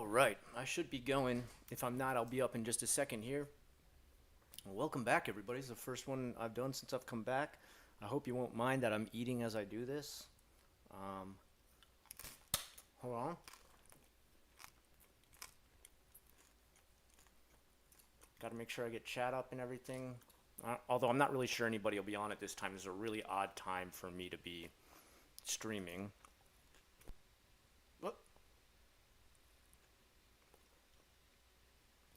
right, I should be going. If I'm not, I'll be up in just a second here. Well, welcome back, everybody. It's the first one I've done since I've come back. I hope you won't mind that I'm eating as I do this. Um, Hold on. Got to make sure I get chat up and everything. Although I'm not really sure anybody will be on at this time. This is a really odd time for me to be streaming. What?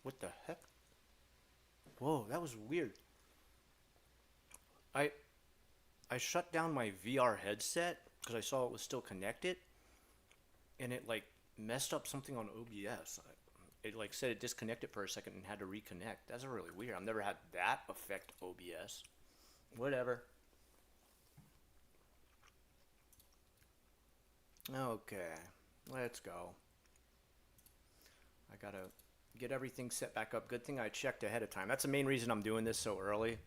What the heck? Whoa, that was weird. I I shut down my VR headset because I saw it was still connected, and it like messed up something on OBS. It like said it disconnected for a second and had to reconnect. That's really weird. I've never had that affect OBS. Whatever. Okay, let's go. I gotta get everything set back up. Good thing I checked ahead of time. That's the main reason I'm doing this so early.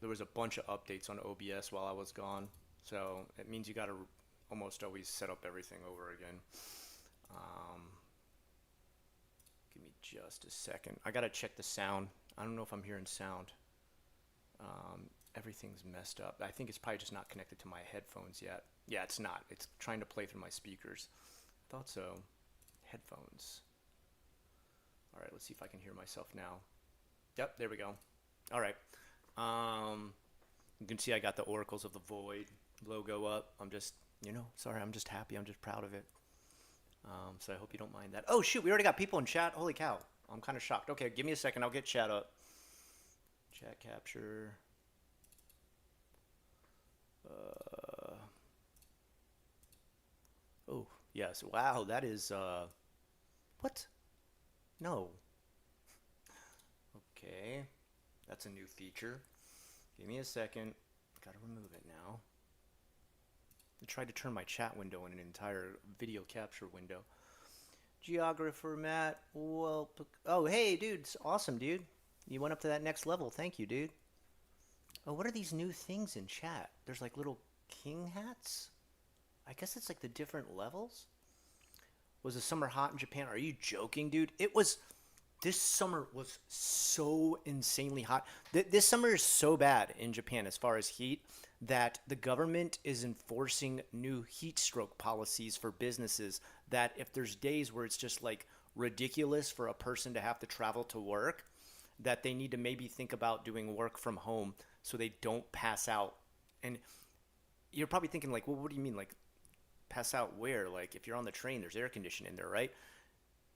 There was a bunch of updates on OBS while I was gone, so it means you gotta almost always set up everything over again. Um, Give me just a second. I gotta check the sound. I don't know if I'm hearing sound. Everything's messed up. I think it's probably just not connected to my headphones yet. Yeah, it's not. It's trying to play through my speakers. Thought so. Headphones. All right, let's see if I can hear myself now. Yep, there we go. All right. Um, you can see I got the Oracles of the Void logo up. I'm just, sorry, I'm just happy. I'm just proud of it. So I hope you don't mind that. Oh, shoot, we already got people in chat. Holy cow. I'm kind of shocked. Okay, give me a second. I'll get chat up. Chat capture. Oh, yes. Wow, that is, what? No. Okay. That's a new feature. Give me a second. Gotta remove it now. I tried to turn my chat window in an entire video capture window. Geographer Matt, well, oh hey dude, it's awesome dude. You went up to that next level. Thank you, dude. Oh, what are these new things in chat? There's like little king hats. I guess it's like the different levels. Was the summer hot in Japan? Are you joking, dude? This summer was so insanely hot. This summer is so bad in Japan as far as heat that the government is enforcing new heat stroke policies for businesses that if there's days where it's just like ridiculous for a person to have to travel to work, that they need to maybe think about doing work from home so they don't pass out. And you're probably thinking like, well, what do you mean? Like pass out where? Like if you're on the train, there's air conditioning in there, right?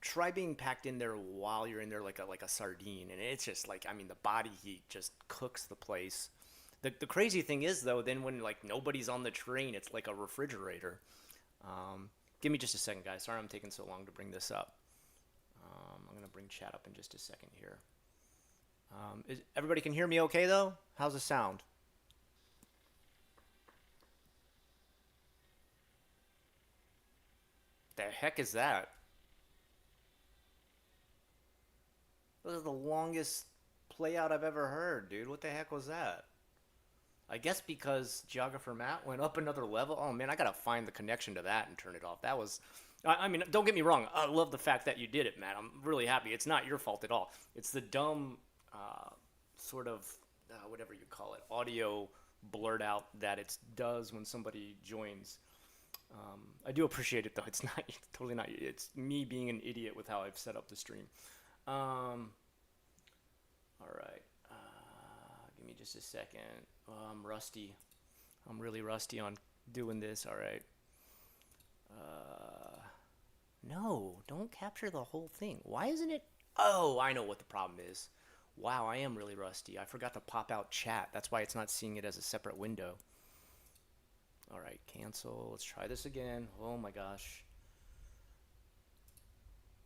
Try being packed in there while you're in there like a sardine, and it's just like, I mean, the body heat just cooks the place. The crazy thing is though, then when like nobody's on the train, it's like a refrigerator. Give me just a second, guys. Sorry I'm taking so long to bring this up. I'm gonna bring chat up in just a second here. Everybody can hear me okay though? How's the sound? The heck is that? That was the longest play out I've ever heard, dude. What the heck was that? I guess because Geographer Matt went up another level. Oh man, I gotta find the connection to that and turn it off. That was, I mean, don't get me wrong. I love the fact that you did it, Matt. I'm really happy. It's not your fault at all. It's the dumb, sort of, whatever you call it, audio blurt out that it does when somebody joins. I do appreciate it though. It's not totally not. It's me being an idiot with how I've set up the stream. Um, all right. Give me just a second. Oh, I'm rusty. I'm really rusty on doing this. All right. Uh, no, don't capture the whole thing. Why isn't it? Oh, I know what the problem is. Wow, I am really rusty. I forgot to pop out chat. That's why it's not seeing it as a separate window. All right, cancel. Let's try this again. Oh my gosh.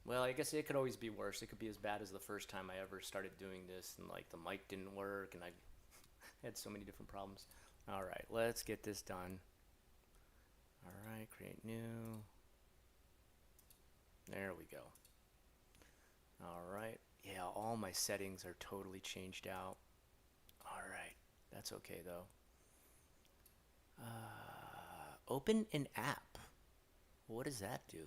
Well, I guess it could always be worse. It could be as bad as the first time I ever started doing this, and like the mic didn't work, and I had so many different problems. All right, let's get this done. All right, create new. There we go. All right. Yeah, all my settings are totally changed out. All right, that's okay though. Open an app. What does that do?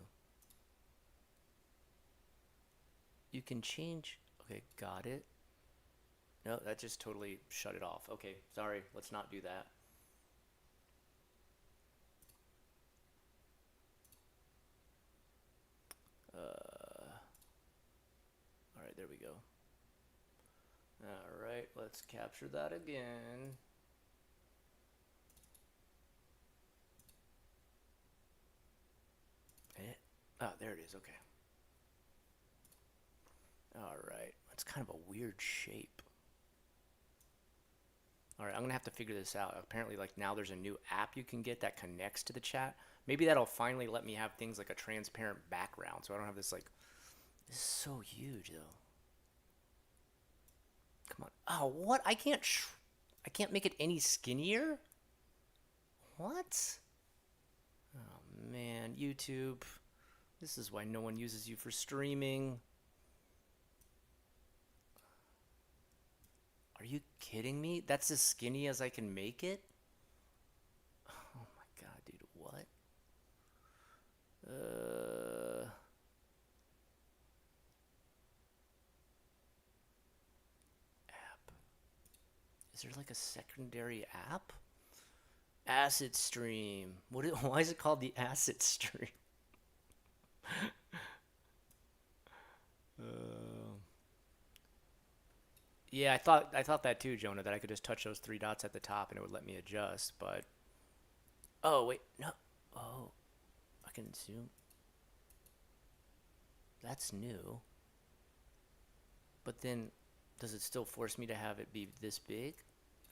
You can change. Okay, got it. No, that just totally shut it off. Okay, sorry. Let's not do that. All right, there we go. All right, let's capture that again. Oh, there it is. Okay. All right. That's kind of a weird shape. All right, I'm gonna have to figure this out. Apparently, like now there's a new app you can get that connects to the chat. Maybe that'll finally let me have things like a transparent background, so I don't have this like. This is so huge though. Come on. Oh, what? I can't make it any skinnier. What? Oh man, YouTube. This is why no one uses you for streaming. Are you kidding me? That's as skinny as I can make it? Oh my god, dude, what? App. Is there like a secondary app? Acid Stream. Why is it called the Acid Stream? Uh, yeah, I thought that too, Jonah, that I could just touch those three dots at the top and it would let me adjust, but oh wait, no. Oh, I can zoom. That's new. But then does it still force me to have it be this big?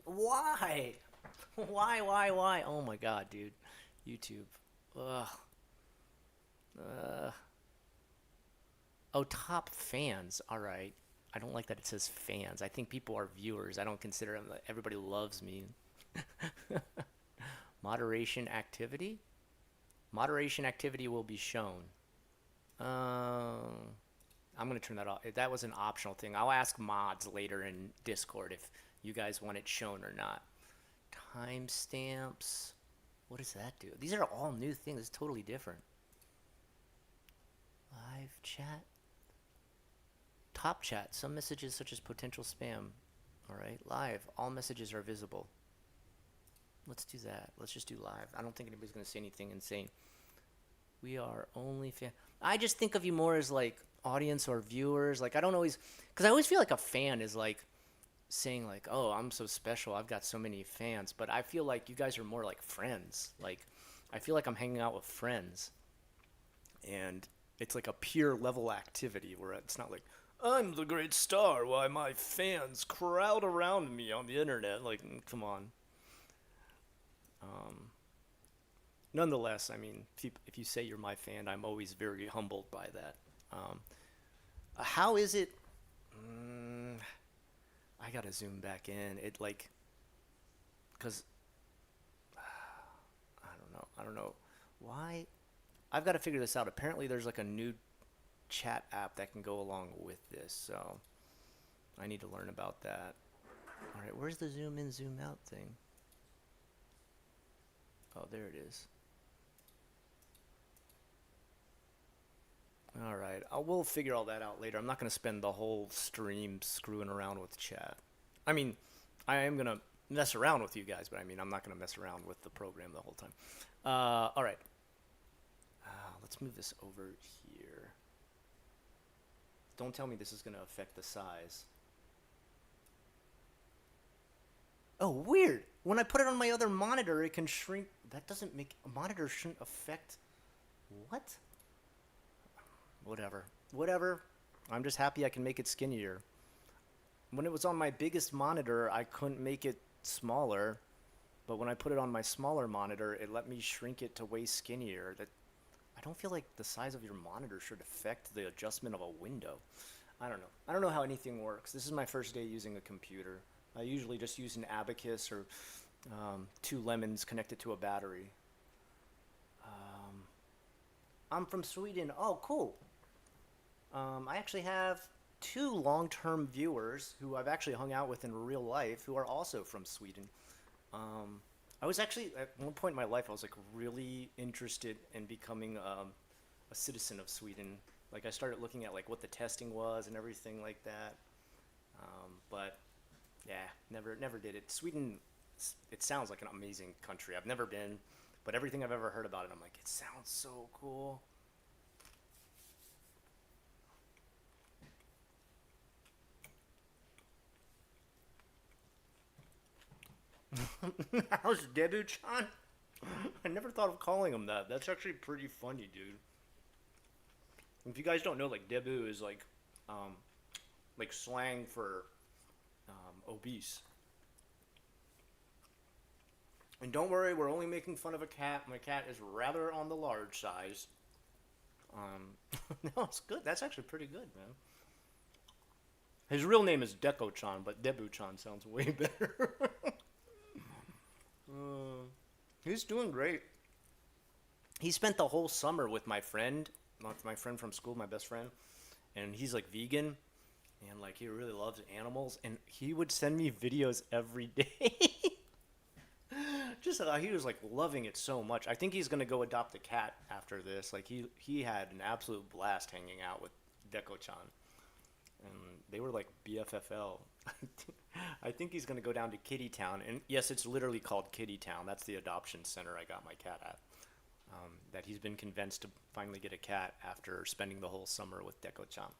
Why? Why? Oh my god, dude. YouTube. Ugh. Uh, oh, top fans. All right. I don't like that it says fans. I think people are viewers. I don't consider them. Everybody loves me. Moderation activity? Moderation activity will be shown. Um, I'm going to turn that off. That was an optional thing. I'll ask mods later in Discord if you guys want it shown or not. Timestamps. What does that do? These are all new things. It's totally different. Live chat. Top chat. Some messages such as potential spam. All right. Live. All messages are visible. Let's do that. Let's just do live. I don't think anybody's going to say anything insane. We are only fan. I just think of you more as like audience or viewers. Like I don't always, because I always feel like a fan is like saying like, oh, I'm so special. I've got so many fans. But I feel like you guys are more like friends. Like I feel like I'm hanging out with friends, and it's like a peer level activity where it's not like I'm the great star while my fans crowd around me on the internet. Like, come on. Um, Nonetheless, I mean, if you say you're my fan, I'm always very humbled by that. Um, how is it? Mm, I gotta zoom back in. It like, cause I don't know why. I've got to figure this out. Apparently, there's like a new chat app that can go along with this, so I need to learn about that. All right, where's the zoom in, zoom out thing? Oh, there it is. All right, we'll figure all that out later. I'm not going to spend the whole stream screwing around with chat. I mean, I am going to mess around with you guys, but I mean, I'm not going to mess around with the program the whole time. All right, let's move this over here. Don't tell me this is going to affect the size. Oh, weird. When I put it on my other monitor, it can shrink. That doesn't make a monitor shouldn't affect. What? Whatever. I'm just happy I can make it skinnier. When it was on my biggest monitor, I couldn't make it smaller, but when I put it on my smaller monitor, it let me shrink it to way skinnier. That I don't feel like the size of your monitor should affect the adjustment of a window. I don't know. I don't know how anything works. This is my first day using a computer. I usually just use an Abacus or two lemons connected to a battery. I'm from Sweden. Oh, cool. I actually have two long-term viewers who I've actually hung out with in real life who are also from Sweden. I was actually, at one point in my life, I was like really interested in becoming a citizen of Sweden. Like I started looking at like what the testing was and everything like that. But yeah, never did it. Sweden, it sounds like an amazing country. I've never been, but everything I've ever heard about it, I'm like, it sounds so cool. How's Debu-chan? I never thought of calling him that. That's actually pretty funny, dude. If you guys don't know, like Debu is like slang for obese. And don't worry, we're only making fun of a cat. My cat is rather on the large size. No, it's good. That's actually pretty good, man. His real name is Deko-chan, but Debu-chan sounds way better. He's doing great. He spent the whole summer with my friend from school, my best friend, and he's like vegan, and like he really loves animals, and he would send me videos every day. Just he was like loving it so much. I think he's gonna go adopt a cat after this. Like he had an absolute blast hanging out with Deko-chan, and they were like BFFL. I think he's gonna go down to Kitty Town, and yes, it's literally called Kitty Town. That's the adoption center I got my cat at. That he's been convinced to finally get a cat after spending the whole summer with Deko-chan.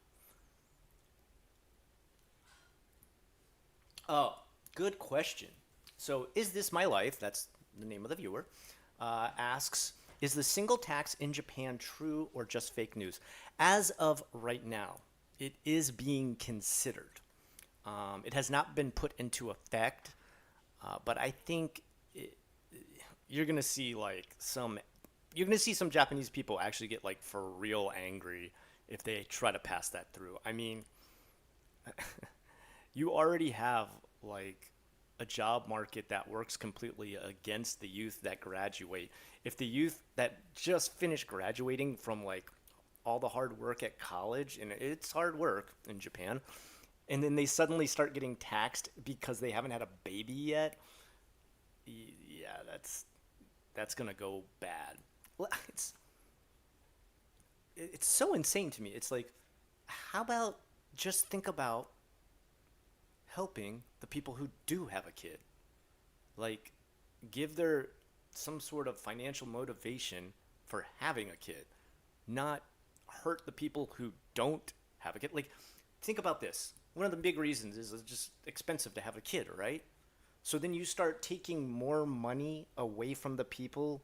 Oh, good question. So, is this my life? That's the name of the viewer. Asks, is the single tax in Japan true or just fake news? As of right now, it is being considered. It has not been put into effect, but I think you're gonna see like some Japanese people actually get like for real angry if they try to pass that through. I mean, you already have like a job market that works completely against the youth that graduate. If the youth that just finished graduating from like all the hard work at college, and it's hard work in Japan, and then they suddenly start getting taxed because they haven't had a baby yet, yeah, that's gonna go bad. Well, it's so insane to me. It's like, how about just think about helping the people who do have a kid? Like, give their some sort of financial motivation for having a kid, not hurt the people who don't have a kid. Like, think about this. One of the big reasons is it's just expensive to have a kid, right? So then you start taking more money away from the people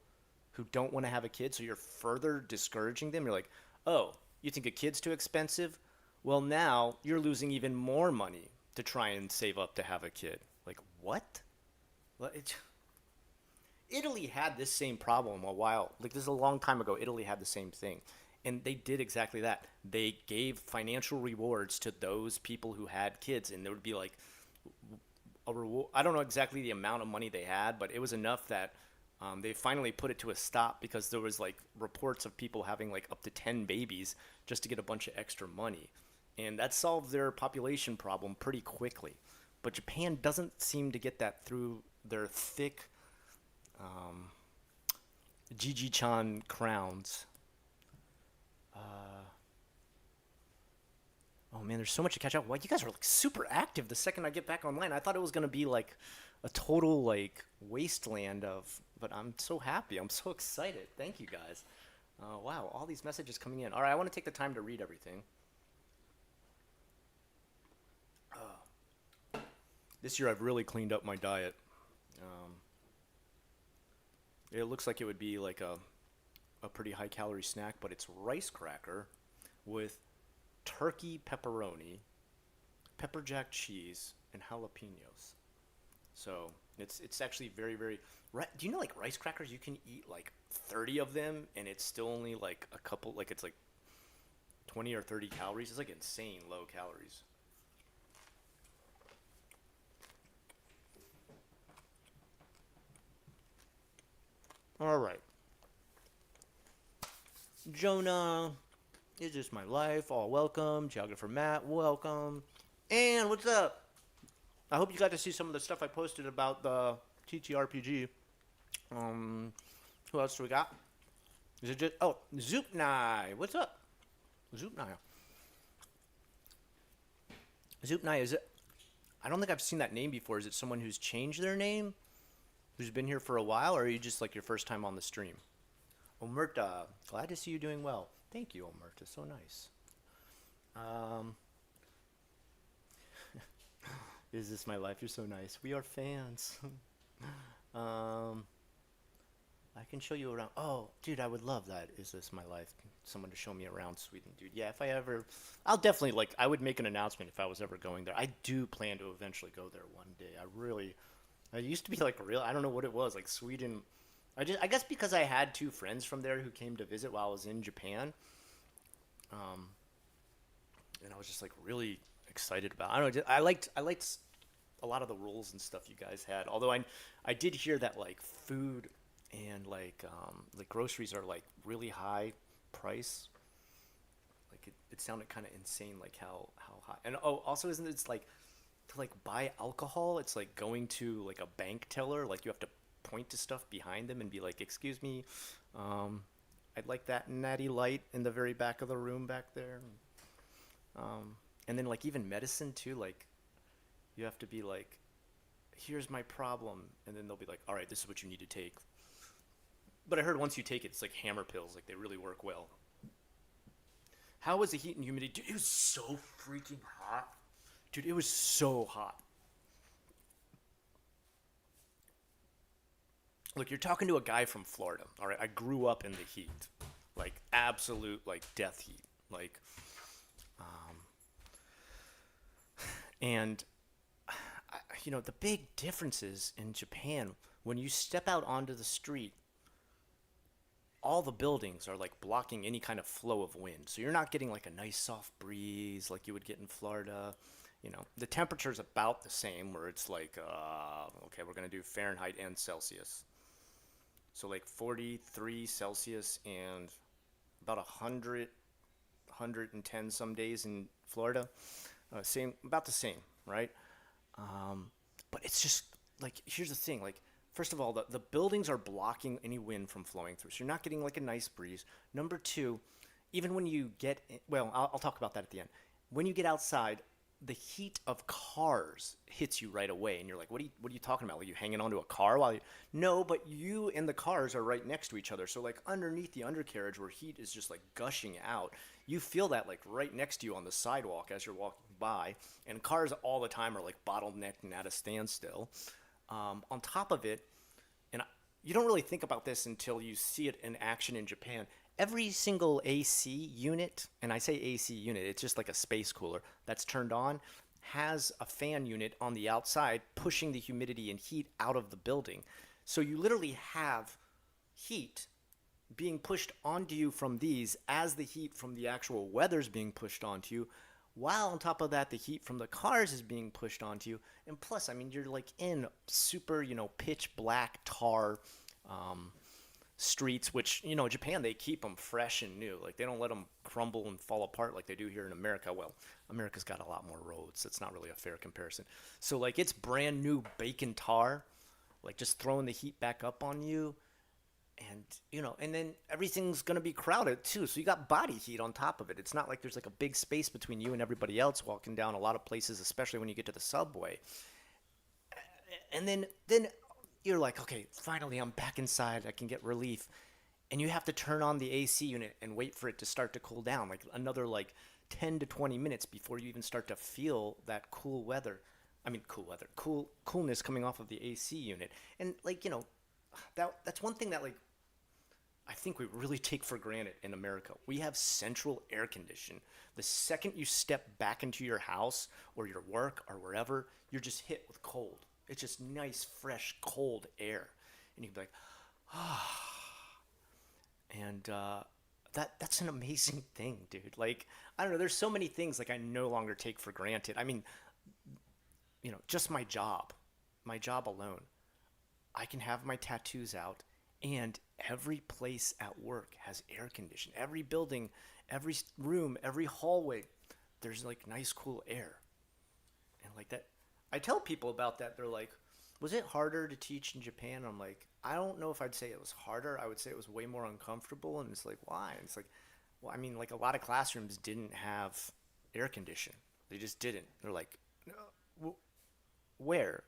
who don't want to have a kid, so you're further discouraging them. You're like, oh, you think a kid's too expensive? Well, now you're losing even more money to try and save up to have a kid. Like, what? Well, Italy had this same problem a while. Like, this is a long time ago. Italy had the same thing. And they did exactly that. They gave financial rewards to those people who had kids. And there would be like a reward. I don't know exactly the amount of money they had, but it was enough that they finally put it to a stop because there was like reports of people having like up to 10 babies just to get a bunch of extra money. And that solved their population problem pretty quickly. But Japan doesn't seem to get that through their thick Gigi-chan crowns. Oh man, there's so much to catch up. Wow, you guys are like super active the second I get back online. I thought it was gonna be like a total like wasteland of, but I'm so happy. I'm so excited. Thank you guys. Wow, all these messages coming in. All right, I want to take the time to read everything. This year I've really cleaned up my diet. Um, it looks like it would be like a pretty high calorie snack, but it's rice cracker with turkey pepperoni, pepper jack cheese, and jalapenos. So it's actually very very. Do you know like rice crackers? You can eat like 30 of them, and it's still only like a couple. Like it's like 20 or 30 calories. It's like insane low calories. All right, Jonah. Is this my life? All welcome. Geographer Matt, welcome. And what's up? I hope you got to see some of the stuff I posted about the TTRPG. Who else do we got? Is it just Zoopnai? What's up? Zoopnaya. Zoopnaya, is it? I don't think I've seen that name before. Is it someone who's changed their name, who's been here for a while, or are you just like your first time on the stream? Omerta, glad to see you doing well. Thank you, Omerta. So nice. Um, is this my life? You're so nice. We are fans. um, I can show you around. Oh, dude, I would love that. Is this my life? Someone to show me around Sweden, dude. Yeah, if I ever, I'll definitely like. I would make an announcement if I was ever going there. I do plan to eventually go there one day. I really, I used to be like real. I don't know what it was like Sweden. I guess because I had two friends from there who came to visit while I was in Japan. Um, and I was just like really excited about. I don't know. I liked a lot of the rules and stuff you guys had. Although I did hear that like food and like groceries are like really high price. Like it sounded kind of insane, like how high. And oh, also isn't it like to like buy alcohol? It's like going to like a bank teller. Like you have to point to stuff behind them and be like, "Excuse me, um, I'd like that natty light in the very back of the room back there." And then like even medicine too. Like you have to be like, "Here's my problem," and then they'll be like, "All right, this is what you need to take." But I heard once you take it, it's like hammer pills. Like they really work well. How was the heat and humidity? Dude, it was so freaking hot. Dude, it was so hot. Look, you're talking to a guy from Florida. All right, I grew up in the heat, like absolute like death heat, like, and the big differences in Japan when you step out onto the street, all the buildings are like blocking any kind of flow of wind. So you're not getting like a nice soft breeze like you would get in Florida. The temperature's about the same where it's like, okay, we're going to do Fahrenheit and Celsius. So like 43 Celsius and about 100, 110 some days in Florida. Same, about the same, right? But it's just like, here's the thing, like, first of all, the buildings are blocking any wind from flowing through, so you're not getting like a nice breeze. Number two, even when you get well, I'll talk about that at the end. When you get outside, the heat of cars hits you right away, and you're like, what are you talking about? Like you hanging onto a car while you? No, but you and the cars are right next to each other, so like underneath the undercarriage where heat is just like gushing out, you feel that like right next to you on the sidewalk as you're walking by, and cars all the time are like bottlenecked and at a standstill. On top of it, and you don't really think about this until you see it in action in Japan. Every single AC unit, and I say AC unit, it's just like a space cooler that's turned on, has a fan unit on the outside pushing the humidity and heat out of the building. So you literally have heat being pushed onto you from these as the heat from the actual weather's being pushed onto you, while on top of that the heat from the cars is being pushed onto you. And plus, I mean, you're like in super pitch black tar streets, which Japan, they keep them fresh and new. Like they don't let them crumble and fall apart like they do here in America. Well, America's got a lot more roads. It's not really a fair comparison. So like it's brand new bacon tar, like just throwing the heat back up on you. And and then everything's gonna be crowded too, so you got body heat on top of it. It's not like there's like a big space between you and everybody else walking down a lot of places, especially when you get to the subway. And then you're like, okay, finally I'm back inside, I can get relief. And you have to turn on the AC unit and wait for it to start to cool down, like another like 10 to 20 minutes before you even start to feel that cool weather. I mean, cool weather, coolness coming off of the AC unit. And like, that's one thing that like I think we really take for granted in America. We have central air condition. The second you step back into your house or your work or wherever, you're just hit with cold. It's just nice, fresh, cold air. And you can be like, and that's an amazing thing, dude. Like, I don't know, there's so many things like I no longer take for granted. I mean, just my job alone. I can have my tattoos out, and every place at work has air conditioning. Every building, every room, every hallway, there's like nice, cool air. And like that, I tell people about that. They're like, was it harder to teach in Japan? I'm like, I don't know if I'd say it was harder. I would say it was way more uncomfortable. And it's like, why? And it's like, Well, I mean, like a lot of classrooms didn't have air condition. They just didn't. They're like, "No, where?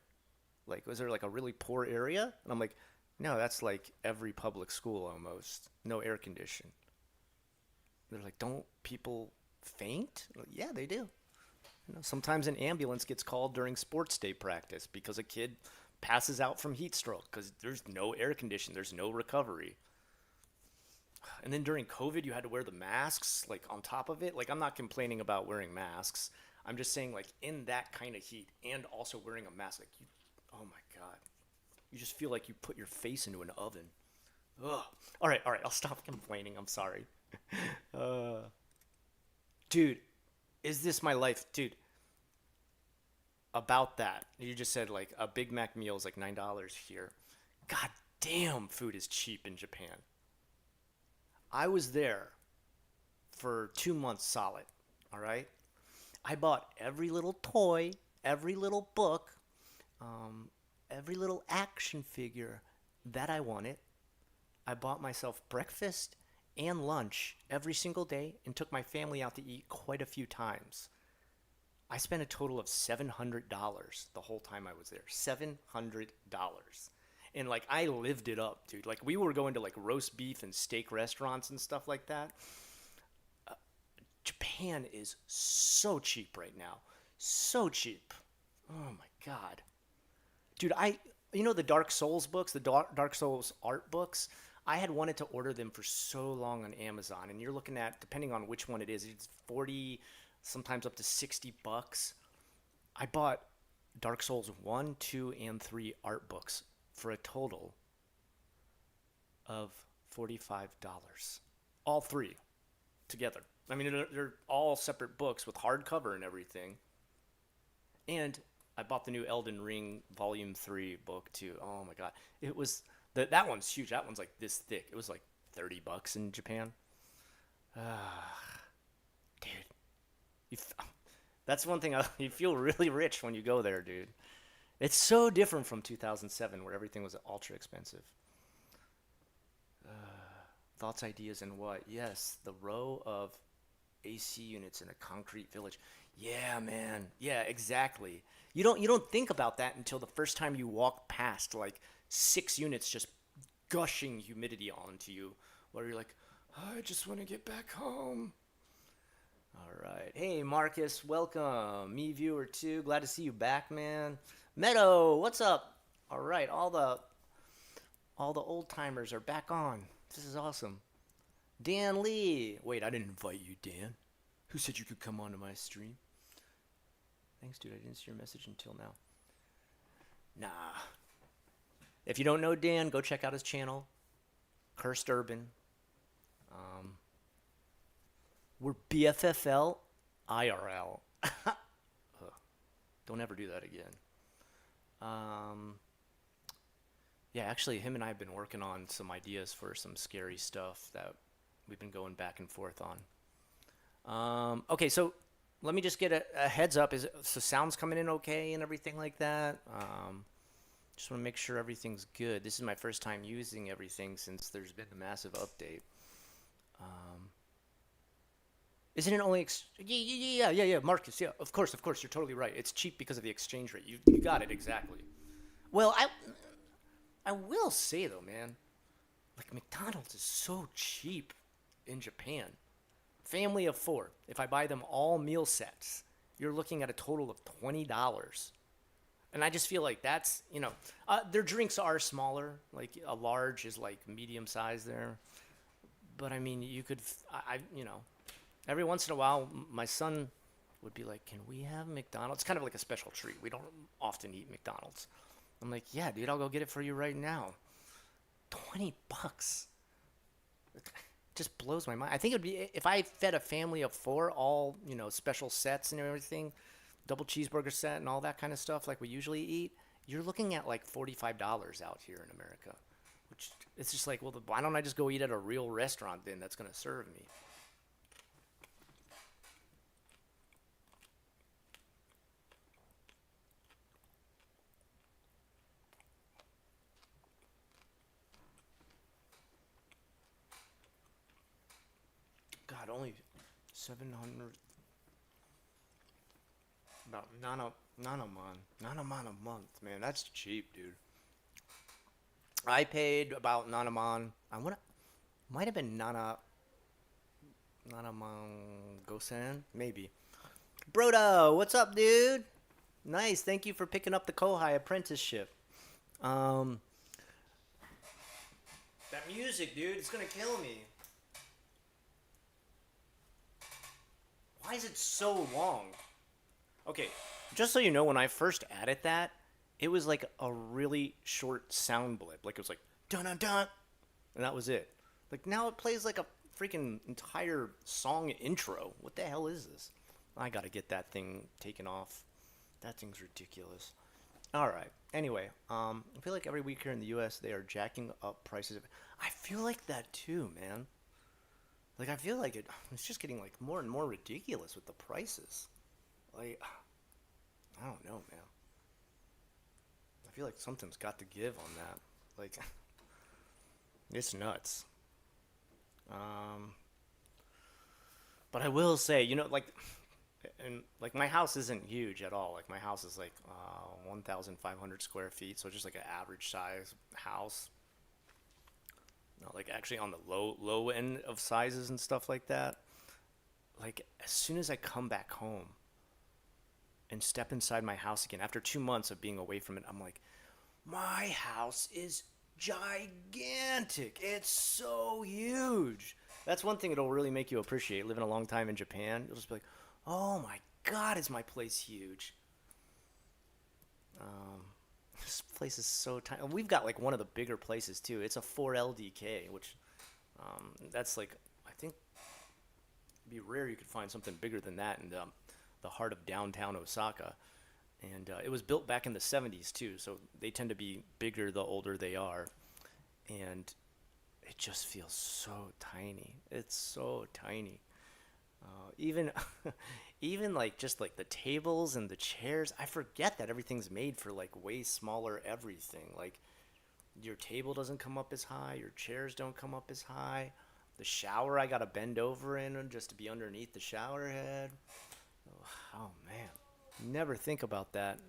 Like, was there like a really poor area?" And I'm like, no, that's like every public school almost. No air condition. They're like, don't people faint? Like, yeah, they do. Sometimes an ambulance gets called during sports day practice because a kid passes out from heat stroke because there's no air condition, there's no recovery. And then during COVID, you had to wear the masks like on top of it. Like, I'm not complaining about wearing masks. I'm just saying, like, in that kind of heat and also wearing a mask, like, oh my God, you just feel like you put your face into an oven. Ugh. All right, I'll stop complaining. I'm sorry. Uh, dude, is this my life? Dude, about that, you just said like a Big Mac meal is like $9 here. God damn, food is cheap in Japan. I was there for 2 months solid. All right. I bought every little toy, every little book, um, every little action figure that I wanted. I bought myself breakfast and lunch every single day and took my family out to eat quite a few times. I spent a total of $700 the whole time I was there. $700. And like I lived it up, dude. Like we were going to like roast beef and steak restaurants and stuff like that. Japan is so cheap right now. So cheap. Oh my god. Dude, the Dark Souls books, the Dark Souls art books, I had wanted to order them for so long on Amazon, and you're looking at, depending on which one it is, it's 40, sometimes up to $60. I bought Dark Souls 1, 2, and 3 art books for a total of $45. All three together. I mean, they're all separate books with hardcover and everything. And I bought the new Elden Ring Volume 3 book too. Oh my god. It was that one's huge. That one's like this thick. It was like $30 in Japan. Dude, you that's one thing you feel really rich when you go there, dude. It's so different from 2007 where everything was ultra expensive. Thoughts, ideas, and what? Yes, the row of AC units in a concrete village. Yeah, man. Yeah, exactly. You don't think about that until the first time you walk past like 6 units just gushing humidity onto you, where you're like, "Oh, I just want to get back home." All right. Hey, Marcus, welcome. Me viewer too. Glad to see you back, man. Meadow, what's up? All right, all the old timers are back on. This is awesome. Dan Lee. Wait, I didn't invite you, Dan. Who said you could come onto my stream? Thanks, dude. I didn't see your message until now. Nah. If you don't know Dan, go check out his channel, Cursed Urban. We're BFFL IRL. Don't ever do that again. Yeah, actually, him and I have been working on some ideas for some scary stuff that we've been going back and forth on. Okay, so let me just get a heads up. So sound's coming in okay and everything like that? Just want to make sure everything's good. This is my first time using everything since there's been a massive update. Isn't it only yeah, Marcus, yeah, of course, you're totally right. It's cheap because of the exchange rate. You got it exactly. Well, I will say though, man, like McDonald's is so cheap in Japan. Family of 4. If I buy them all meal sets, you're looking at a total of $20. And I just feel like that's, their drinks are smaller. Like a large is like medium size there. But I mean, you could, every once in a while, my son would be like, "Can we have McDonald's?" It's kind of like a special treat. We don't often eat McDonald's. I'm like, "Yeah, dude, I'll go get it for you right now." $20. It just blows my mind. I think it would be if I fed a family of 4, all special sets and everything, double cheeseburger set and all that kind of stuff like we usually eat. You're looking at like $45 out here in America, which it's just like, well, why don't I just go eat at a real restaurant then that's gonna serve me? God, only 700. About Nanaman a month, man. That's cheap, dude. I paid about Nanaman. I want might have been Nanaman Gosen, maybe. Brodo, what's up, dude? Nice. Thank you for picking up the Kohai apprenticeship. Um, that music, dude, it's gonna kill me. Why is it so long? Okay, just so you know, when I first added that, it was like a really short sound blip. Like it was like dun dun dun, and that was it. Like now it plays like a freaking entire song intro. What the hell is this? I gotta get that thing taken off. That thing's ridiculous. All right. Anyway, I feel like every week here in the U.S. they are jacking up prices. I feel like that too, man. Like I feel like it's just getting like more and more ridiculous with the prices. Like I don't know, man. I feel like something's got to give on that. Like it's nuts. Um, but I will say, like, and like my house isn't huge at all. Like my house is like 1,500 square feet, so just like an average size house. Like actually on the low end of sizes and stuff like that. Like as soon as I come back home and step inside my house again after 2 months of being away from it, I'm like, my house is gigantic. It's so huge. That's one thing it'll really make you appreciate living a long time in Japan. You'll just be like, oh my God, is my place huge? Um, this place is so tiny. We've got like one of the bigger places too. It's a 4 LDK, which that's like, I think it'd be rare you could find something bigger than that in the heart of downtown Osaka. And it was built back in the 70s too, so they tend to be bigger the older they are. And it just feels so tiny. It's so tiny. Even even like just like the tables and the chairs, I forget that everything's made for like way smaller everything. Like your table doesn't come up as high, your chairs don't come up as high. The shower I gotta bend over in just to be underneath the shower head. Oh man. Never think about that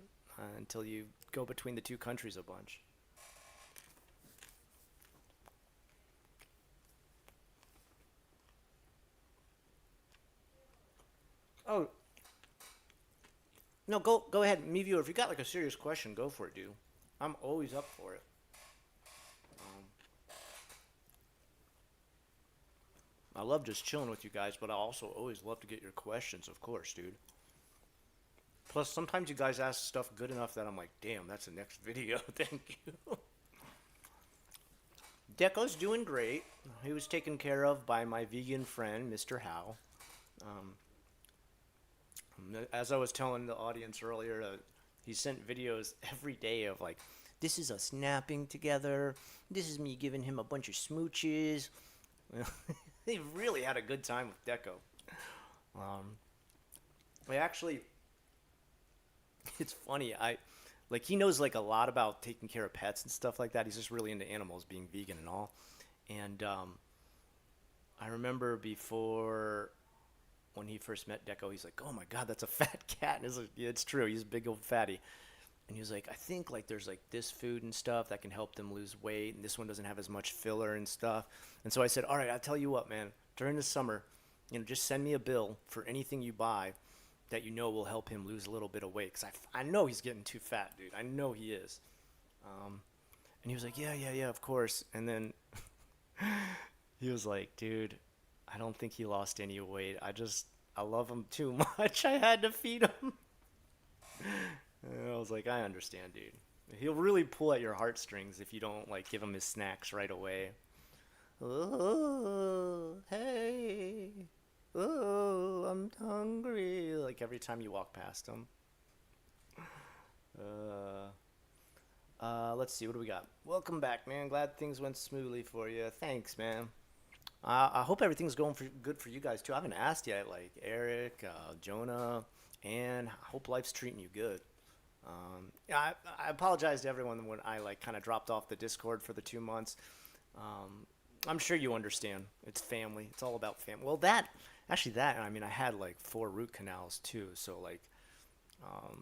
until you go between the two countries a bunch. Oh, no, go ahead, me viewer. If you got like a serious question, go for it, dude. I'm always up for it. Um, I love just chilling with you guys, but I also always love to get your questions, of course, dude. Plus, sometimes you guys ask stuff good enough that I'm like, damn, that's the next video. Thank you. Deco's doing great. He was taken care of by my vegan friend, Mr. Howe. Um, as I was telling the audience earlier, he sent videos every day of like, this is us napping together. This is me giving him a bunch of smooches. They really had a good time with Deco. Um, I actually, it's funny. He knows like a lot about taking care of pets and stuff like that. He's just really into animals, being vegan and all. And I remember before when he first met Deco, he's like, "Oh my God, that's a fat cat." And it's like, yeah, it's true. He's a big old fatty. And he was like, "I think like there's like this food and stuff that can help them lose weight, and this one doesn't have as much filler and stuff." And so I said, "All right, I'll tell you what, man. During the summer, just send me a bill for anything you buy that you know will help him lose a little bit of weight, because I know he's getting too fat, dude. I know he is." And he was like, yeah, of course. And then he was like, "Dude, I don't think he lost any weight. I love him too much. I had to feed him." And I was like, I understand, dude. He'll really pull at your heartstrings if you don't like give him his snacks right away. Oh, hey. Oh, I'm hungry. Like every time you walk past him. Let's see, what do we got? Welcome back, man. Glad things went smoothly for you. Thanks, man. I hope everything's going good for you guys too. I haven't asked yet, like Eric, Jonah, and I hope life's treating you good. Yeah, I apologize to everyone when I like kind of dropped off the Discord for the 2 months. I'm sure you understand. It's family. It's all about family. Well, Actually, that, I mean, I had like 4 root canals too. So like,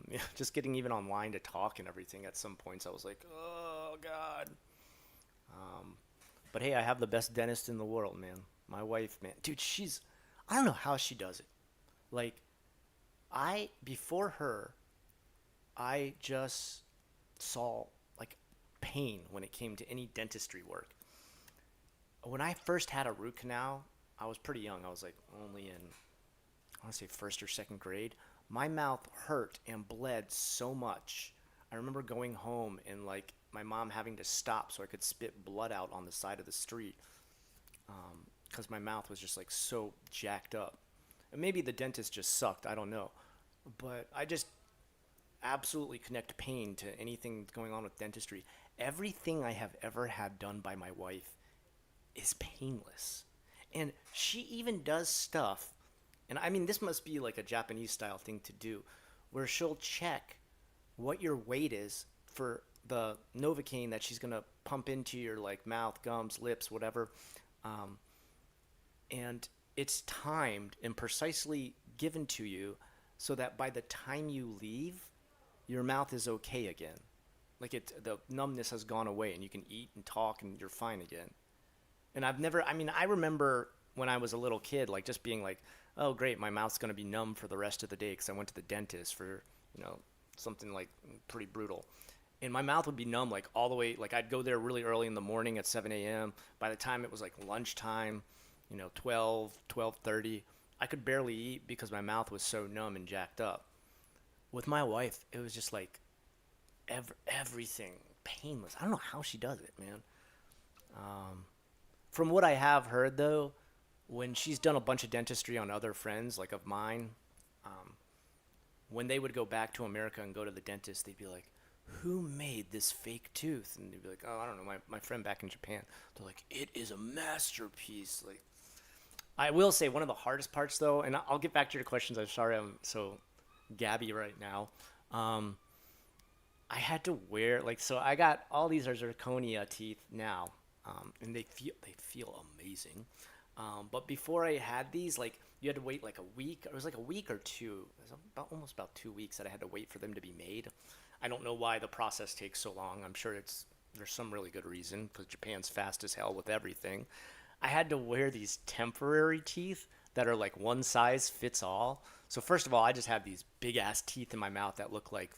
yeah, just getting even online to talk and everything at some points, I was like, oh God. Um, but hey, I have the best dentist in the world, man. My wife, man, dude, I don't know how she does it. Like, before her, I just saw like pain when it came to any dentistry work. When I first had a root canal, I was pretty young. I was like only in, I want to say first or second grade. My mouth hurt and bled so much. I remember going home and like my mom having to stop so I could spit blood out on the side of the street because my mouth was just like so jacked up. And maybe the dentist just sucked. I don't know. But I just absolutely connect pain to anything going on with dentistry. Everything I have ever had done by my wife is painless. And she even does stuff, and I mean, this must be like a Japanese style thing to do, where she'll check what your weight is for the Novocaine that she's gonna pump into your like mouth, gums, lips, whatever. Um, and it's timed and precisely given to you so that by the time you leave, your mouth is okay again. Like the numbness has gone away and you can eat and talk and you're fine again. And I mean, I remember when I was a little kid, like just being like, oh, great, my mouth's going to be numb for the rest of the day because I went to the dentist for, you know, something like pretty brutal. And my mouth would be numb like all the way, like I'd go there really early in the morning at 7 a.m. By the time it was like lunchtime, 12, 12:30, I could barely eat because my mouth was so numb and jacked up. With my wife, it was just like everything painless. I don't know how she does it, man. From what I have heard, though, when she's done a bunch of dentistry on other friends, like of mine, when they would go back to America and go to the dentist, they'd be like, who made this fake tooth? And they'd be like, oh, I don't know, my friend back in Japan. They're like, it is a masterpiece. Like, I will say one of the hardest parts, though, and I'll get back to your questions. I'm sorry I'm so gabby right now. Um, I had to wear like so. I got all these are zirconia teeth now, and they feel amazing. But before I had these, like you had to wait like a week. It was like a week or two. It was almost about 2 weeks that I had to wait for them to be made. I don't know why the process takes so long. I'm sure there's some really good reason because Japan's fast as hell with everything. I had to wear these temporary teeth that are like one size fits all. So first of all, I just have these big ass teeth in my mouth that look like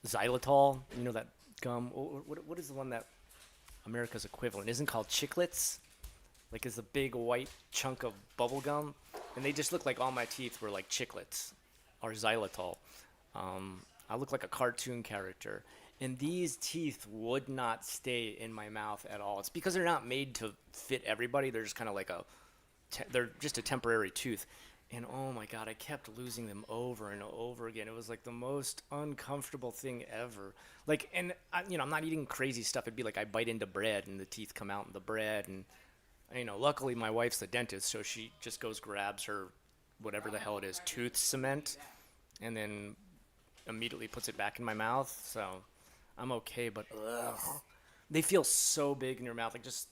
xylitol. You know that gum. What is the one that America's equivalent isn't called chiclets? Like is a big white chunk of bubble gum, and they just look like all my teeth were like chiclets or xylitol. I look like a cartoon character, and these teeth would not stay in my mouth at all. It's because they're not made to fit everybody. They're just kind of like they're just a temporary tooth. And oh my God, I kept losing them over and over again. It was like the most uncomfortable thing ever. Like, and I'm not eating crazy stuff. It'd be like I bite into bread and the teeth come out in the bread. And, luckily my wife's the dentist, so she just goes, grabs her, whatever the hell it is, tooth cement, and then immediately puts it back in my mouth. So I'm okay, but ugh, they feel so big in your mouth, like just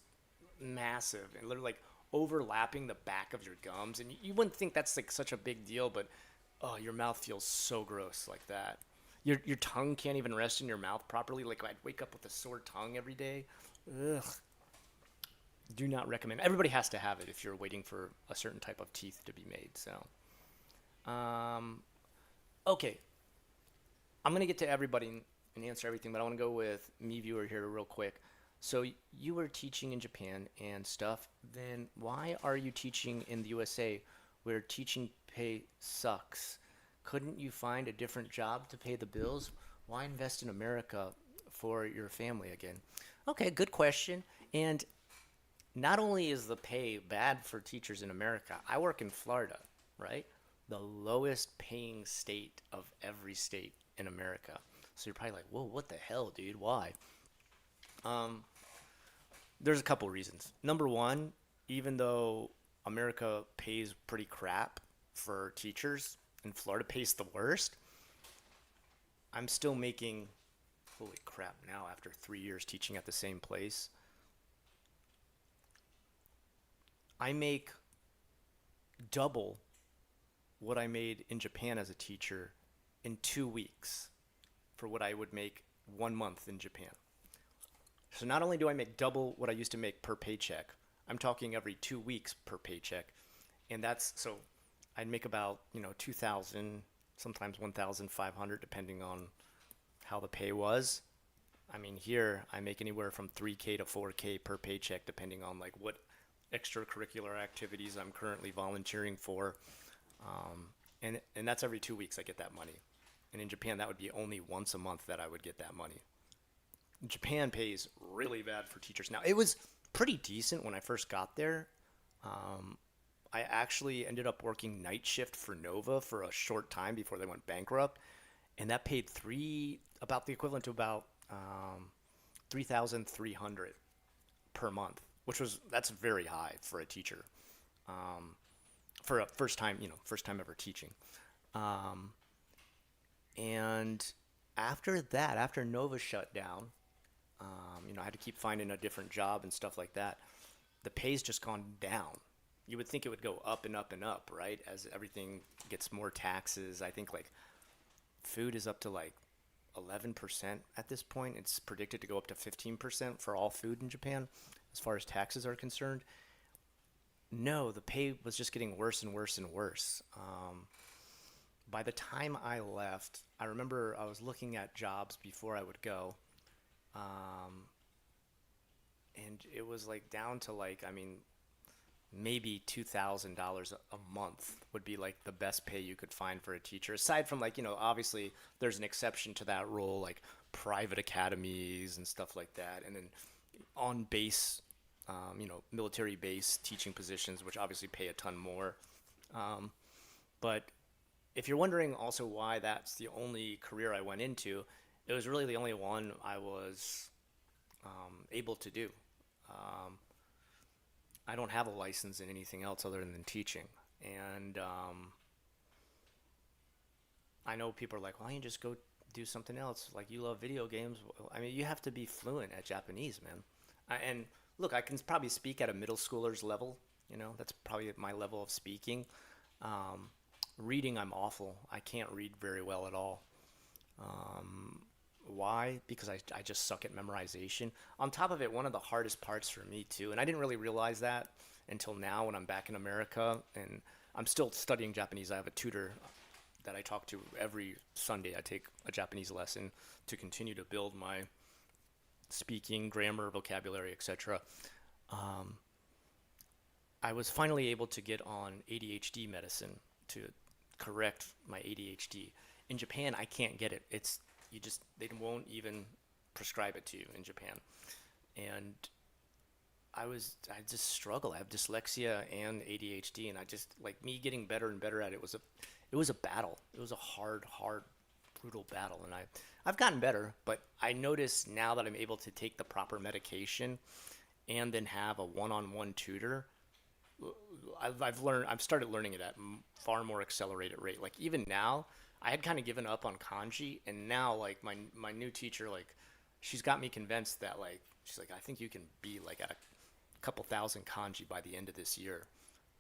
massive and literally like overlapping the back of your gums, and you wouldn't think that's like such a big deal, but oh, your mouth feels so gross like that. Your tongue can't even rest in your mouth properly. Like I'd wake up with a sore tongue every day. Ugh. Do not recommend. Everybody has to have it if you're waiting for a certain type of teeth to be made. So, um, okay, I'm gonna get to everybody and answer everything, but I want to go with me viewer here real quick. So you were teaching in Japan and stuff. Then why are you teaching in the USA where teaching pay sucks? Couldn't you find a different job to pay the bills? Why invest in America for your family again? Okay, good question. And not only is the pay bad for teachers in America, I work in Florida, right? The lowest paying state of every state in America. So you're probably like, whoa, what the hell, dude? Why? Um, there's a couple reasons. Number one, even though America pays pretty crap for teachers and Florida pays the worst, I'm still making, holy crap, now after 3 years teaching at the same place, I make double what I made in Japan as a teacher in 2 weeks for what I would make 1 month in Japan. So not only do I make double what I used to make per paycheck, I'm talking every 2 weeks per paycheck. And that's so I'd make about, 2,000, sometimes 1,500, depending on how the pay was. I mean, here I make anywhere from 3K to 4K per paycheck, depending on like what extracurricular activities I'm currently volunteering for. And that's every 2 weeks I get that money. And in Japan, that would be only once a month that I would get that money. Japan pays really bad for teachers. Now, it was pretty decent when I first got there. Um, I actually ended up working night shift for Nova for a short time before they went bankrupt, and that paid about the equivalent to about 3,300 per month, that's very high for a teacher, for a first time ever teaching. Um, and after Nova shut down, I had to keep finding a different job and stuff like that. The pay's just gone down. You would think it would go up and up and up, right? As everything gets more taxes. I think like food is up to like 11% at this point. It's predicted to go up to 15% for all food in Japan as far as taxes are concerned. No, the pay was just getting worse and worse and worse. By the time I left, I remember I was looking at jobs before I would go. Um, and it was like down to like, I mean, maybe $2,000 a month would be like the best pay you could find for a teacher. Aside from like, obviously there's an exception to that rule, like private academies and stuff like that. And then on base, military base teaching positions, which obviously pay a ton more. Um, but if you're wondering also why that's the only career I went into, it was really the only one I was able to do. Um, I don't have a license in anything else other than teaching. And I know people are like, why don't you just go do something else? Like, you love video games. I mean, you have to be fluent at Japanese, man. And look, I can probably speak at a middle schooler's level. That's probably my level of speaking. Um, Reading, I'm awful. I can't read very well at all. Um, why? Because I just suck at memorization. On top of it, one of the hardest parts for me too, and I didn't really realize that until now when I'm back in America and I'm still studying Japanese. I have a tutor that I talk to every Sunday. I take a Japanese lesson to continue to build my speaking, grammar, vocabulary, etc. Um, I was finally able to get on ADHD medicine to correct my ADHD. In Japan, I can't get it. They won't even prescribe it to you in Japan. And I just struggle. I have dyslexia and ADHD, and I just like me getting better and better at it it was a battle. It was a hard, hard, brutal battle, and I've gotten better, but I notice now that I'm able to take the proper medication and then have a one-on-one tutor. I've started learning it at far more accelerated rate. Like even now, I had kind of given up on kanji, and now like my new teacher, like she's got me convinced that like she's like, I think you can be like at a couple thousand kanji by the end of this year.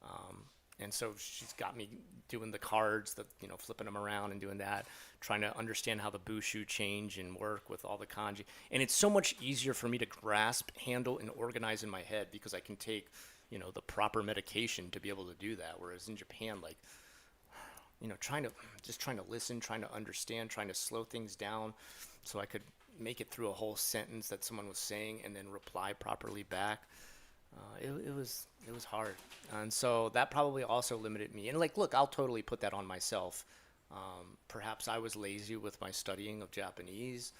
Um, and so she's got me doing the cards, flipping them around and doing that, trying to understand how the bushu change and work with all the kanji. And it's so much easier for me to grasp, handle, and organize in my head because I can take, the proper medication to be able to do that. Whereas in Japan, like, trying to listen, trying to understand, trying to slow things down so I could make it through a whole sentence that someone was saying and then reply properly back. It was hard, and so that probably also limited me. And like, look, I'll totally put that on myself. Perhaps I was lazy with my studying of Japanese.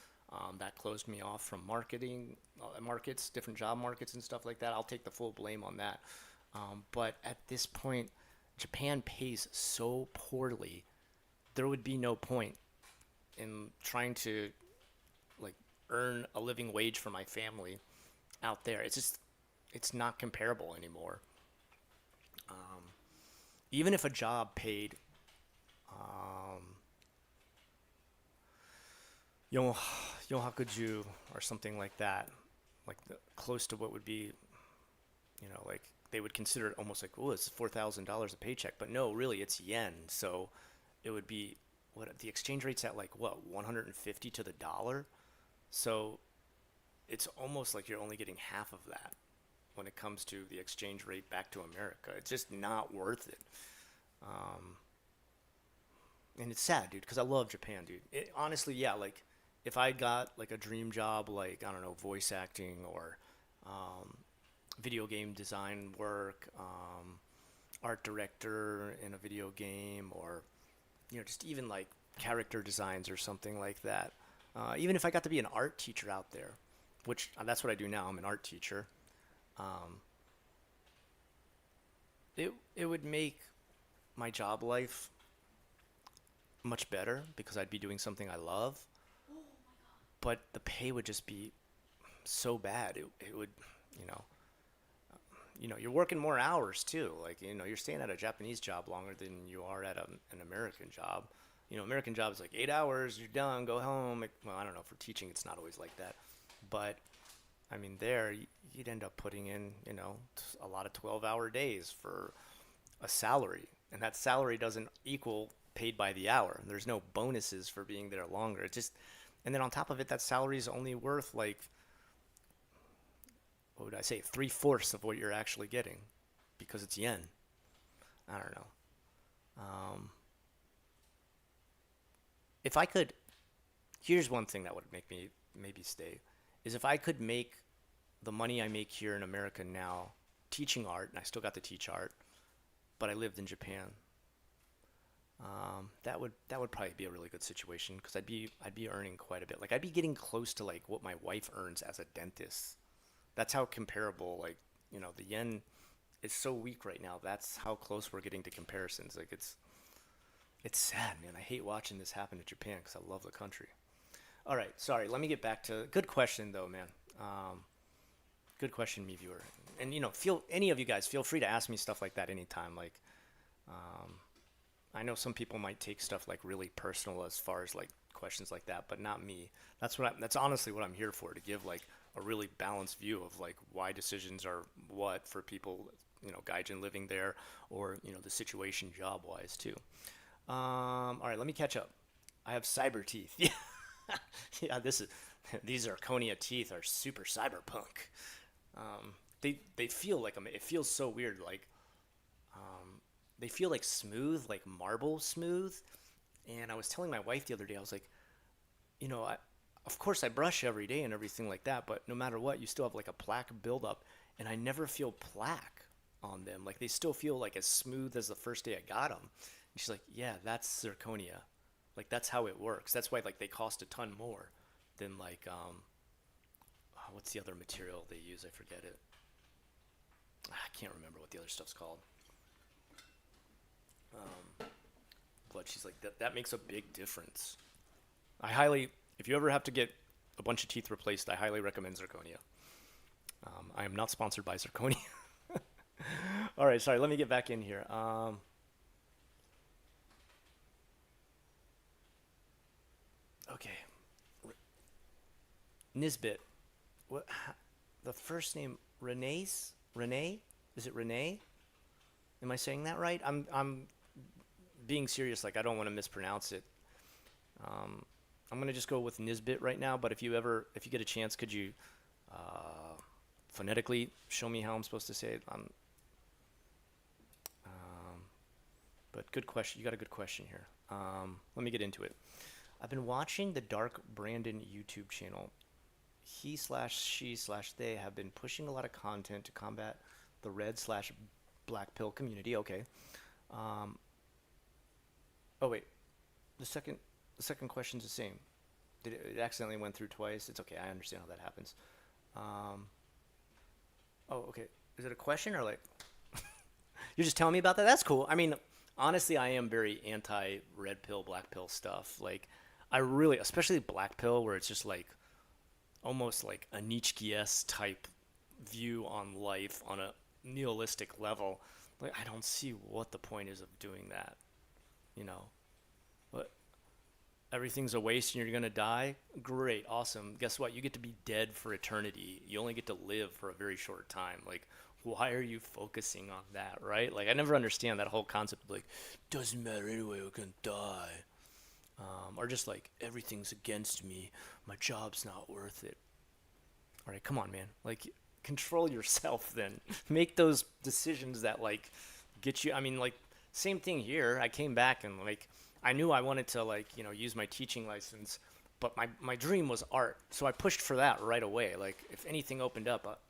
That closed me off from markets, different job markets and stuff like that. I'll take the full blame on that. But at this point, Japan pays so poorly, there would be no point in trying to like earn a living wage for my family out there. It's not comparable anymore. Even if a job paid um, yon yonhakuju or something like that, like close to what would be, like they would consider it almost like, oh, it's $4,000 a paycheck, but no, really, it's yen. So it would be what the exchange rate's at, like what, 150 to the dollar. So it's almost like you're only getting half of that when it comes to the exchange rate back to America. It's just not worth it. Um, and it's sad, dude, because I love Japan, dude. Honestly, yeah, like if I got like a dream job, like I don't know, voice acting or um, video game design work, art director in a video game, or just even like character designs or something like that. Even if I got to be an art teacher out there, which that's what I do now. I'm an art teacher. Um, it would make my job life much better because I'd be doing something I love, but the pay would just be so bad. It would, you know, you're working more hours too. Like, you're staying at a Japanese job longer than you are at an American job. American job is like 8 hours, you're done, go home. Well, I don't know. For teaching, it's not always like that. But, I mean, there, you'd end up putting in, a lot of 12-hour days for a salary. And that salary doesn't equal paid by the hour. There's no bonuses for being there longer. And then on top of it, that salary is only worth like, what would I say, three-fourths of what you're actually getting because it's yen. I don't know. Um, if I could, here's one thing that would make me maybe stay, is if I could make the money I make here in America now teaching art, and I still got to teach art, but I lived in Japan. That would probably be a really good situation because I'd be earning quite a bit. Like I'd be getting close to like what my wife earns as a dentist. That's how comparable, like, the yen is so weak right now. That's how close we're getting to comparisons. Like it's sad, man. I hate watching this happen to Japan because I love the country. All right, sorry. Let me get back to good question though, man. Good question, me viewer. And feel any of you guys feel free to ask me stuff like that anytime. Like, um, I know some people might take stuff like really personal as far as like questions like that, but not me. That's honestly what I'm here for, to give like a really balanced view of like why decisions are what for people, Gaijin living there, or the situation job wise too. All right, let me catch up. I have cyber teeth. Yeah, yeah. These zirconia teeth are super cyberpunk. They feel like it feels so weird. Like they feel like smooth, like marble smooth. And I was telling my wife the other day, I was like, of course I brush every day and everything like that, but no matter what, you still have like a plaque buildup, and I never feel plaque on them. Like they still feel like as smooth as the first day I got them. And she's like, yeah, that's zirconia. Like that's how it works. That's why like they cost a ton more than like what's the other material they use? I forget it. I can't remember what the other stuff's called. But she's like that makes a big difference. If you ever have to get a bunch of teeth replaced, I highly recommend zirconia. I am not sponsored by zirconia. All right, sorry. Let me get back in here. Okay, Nisbet. What? The first name Renee's Renee? Is it Renee? Am I saying that right? I'm being serious. Like I don't want to mispronounce it. Um, I'm gonna just go with Nisbet right now. But if you get a chance, could you uh, phonetically show me how I'm supposed to say it? But good question. You got a good question here. Let me get into it. I've been watching the Dark Brandon YouTube channel. He/she/they have been pushing a lot of content to combat the red/black pill community. Okay. Um, oh wait, the second question's the same. It accidentally went through twice? It's okay. I understand how that happens. Um, oh, okay. Is it a question or like you're just telling me about that? That's cool. I mean, honestly, I am very anti red pill, black pill stuff. Like, I really, especially black pill, where it's just like almost like a Nietzsche type view on life on a nihilistic level. Like, I don't see what the point is of doing that. You know, but everything's a waste and you're gonna die. Great, awesome. Guess what? You get to be dead for eternity. You only get to live for a very short time. Like, why are you focusing on that, right? Like, I never understand that whole concept of like, doesn't matter anyway, we're gonna die. Or just like, everything's against me, my job's not worth it. All right, come on, man. Like, control yourself then. Make those decisions that like get you. I mean, like, same thing here. I came back and like I knew I wanted to like, use my teaching license, but my dream was art. So I pushed for that right away. Like if anything opened up,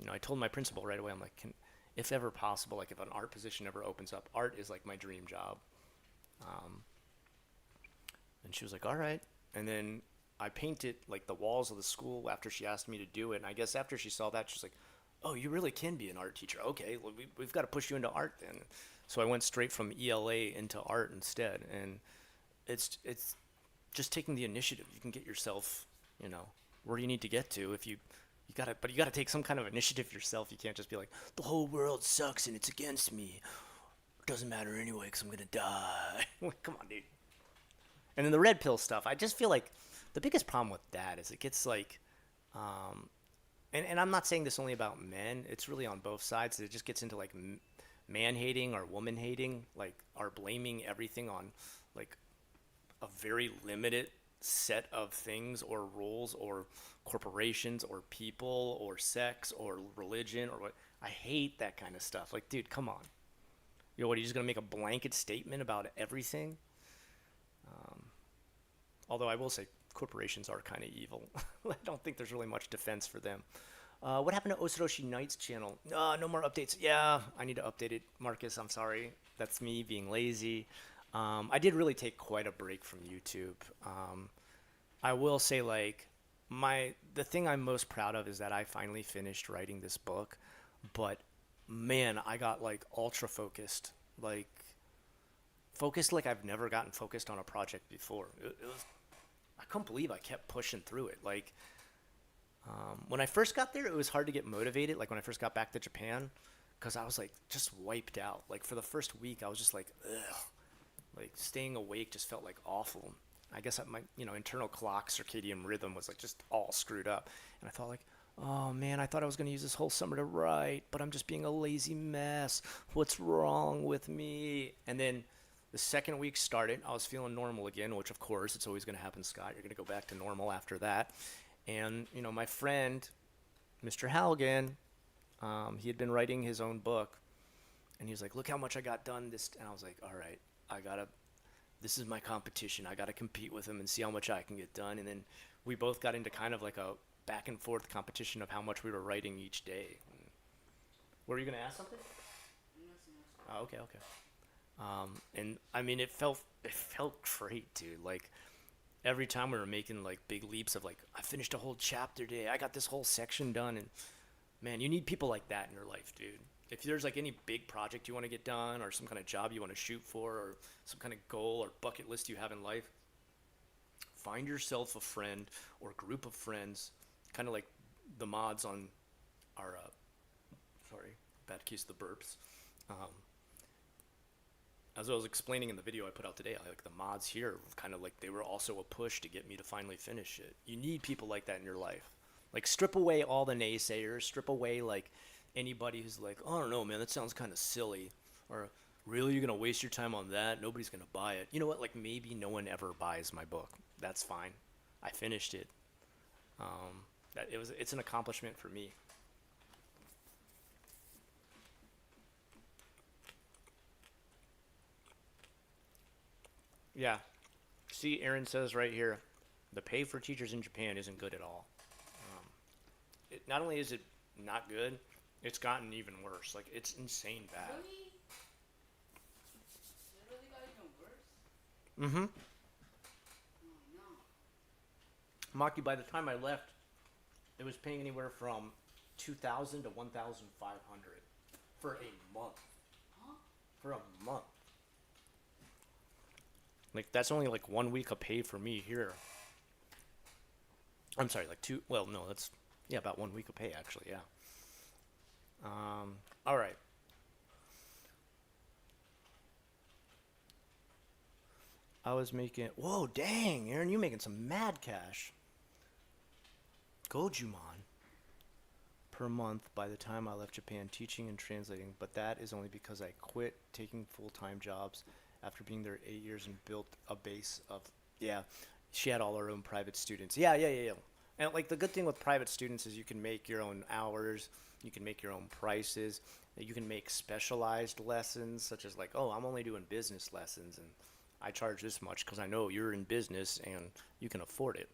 I told my principal right away, I'm like, if ever possible, like if an art position ever opens up, art is like my dream job. Um, and she was like, all right. And then I painted like the walls of the school after she asked me to do it. And I guess after she saw that, she's like, oh, you really can be an art teacher. Okay, well, we've got to push you into art then. So I went straight from ELA into art instead. And it's just taking the initiative. You can get yourself, where you need to get to if but you gotta take some kind of initiative yourself. You can't just be like, the whole world sucks and it's against me. It doesn't matter anyway because I'm gonna die. Come on, dude. And then the red pill stuff, I just feel like the biggest problem with that is it gets like, um, and I'm not saying this only about men. It's really on both sides. It just gets into like man hating or woman hating, like are blaming everything on like a very limited set of things or rules or corporations or people or sex or religion or what. I hate that kind of stuff. Like, dude, come on. What are you just gonna make a blanket statement about everything? Although I will say corporations are kind of evil. I don't think there's really much defense for them. What happened to Osoroshi Knight's channel? No more updates. Yeah, I need to update it. Marcus, I'm sorry. That's me being lazy. I did really take quite a break from YouTube. I will say, like, the thing I'm most proud of is that I finally finished writing this book. But man, I got like ultra focused like I've never gotten focused on a project before. It was I couldn't believe I kept pushing through it. Like when I first got there, it was hard to get motivated. Like when I first got back to Japan, because I was like just wiped out. Like for the first week, I was just like, ugh. Like staying awake just felt like awful. I guess my internal clock circadian rhythm was like just all screwed up, and I thought like, oh man, I thought I was gonna use this whole summer to write, but I'm just being a lazy mess. What's wrong with me? And then the second week started, I was feeling normal again, which of course it's always gonna happen, Scott. You're gonna go back to normal after that. And my friend, Mr. Halligan, he had been writing his own book, and he was like, "Look how much I got done this." And I was like, "All right, I gotta. This is my competition. I gotta compete with him and see how much I can get done." And then we both got into kind of like a back and forth competition of how much we were writing each day. Were you gonna ask something? Oh, okay, okay. And I mean, it felt great, dude. Like every time we were making like big leaps of like, I finished a whole chapter today. I got this whole section done, and man, you need people like that in your life, dude. If there's like any big project you want to get done or some kind of job you want to shoot for or some kind of goal or bucket list you have in life, find yourself a friend or group of friends, kind of like the mods on our, sorry, bad case of the burps. Um, as I was explaining in the video I put out today, like the mods here, kind of like they were also a push to get me to finally finish it. You need people like that in your life. Like strip away all the naysayers, strip away like anybody who's like, oh, I don't know, man, that sounds kind of silly, or really, you're gonna waste your time on that? Nobody's gonna buy it. You know what? Like maybe no one ever buys my book. That's fine. I finished it. It's an accomplishment for me. Yeah. See, Aaron says right here, the pay for teachers in Japan isn't good at all. Not only is it not good, it's gotten even worse. Like it's insane bad. Really? It really got even worse? Mm-hmm. Oh no. Maki, by the time I left, it was paying anywhere from 2,000 to 1,500 for a month. Huh? For a month. Like that's only like 1 week of pay for me here. I'm sorry, like two. Well, no, that's about 1 week of pay actually. Yeah. All right. I was making. Whoa, dang, Aaron, you making some mad cash. Gojumon. per month by the time I left Japan teaching and translating, but that is only because I quit taking full-time jobs after being there 8 years and built a base of, yeah, she had all her own private students. Yeah, yeah, yeah, yeah. And like the good thing with private students is you can make your own hours, you can make your own prices, you can make specialized lessons, such as like, oh, I'm only doing business lessons and I charge this much because I know you're in business and you can afford it.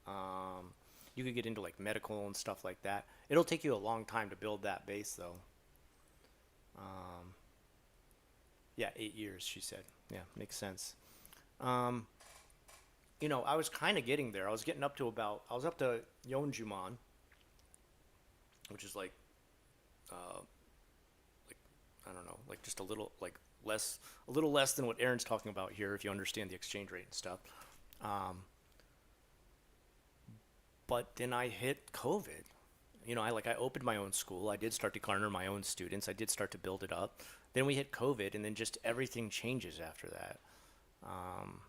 Um, you could get into like medical and stuff like that. It'll take you a long time to build that base, though. Um, yeah, 8 years, she said. Yeah, makes sense. Um, I was kind of getting there. I was up to Yeonjuman, which is like, uh, like I don't know, like just a little like a little less than what Aaron's talking about here, if you understand the exchange rate and stuff. Um, but then I hit COVID. I opened my own school. I did start to garner my own students. I did start to build it up. Then we hit COVID, and then just everything changes after that. Um,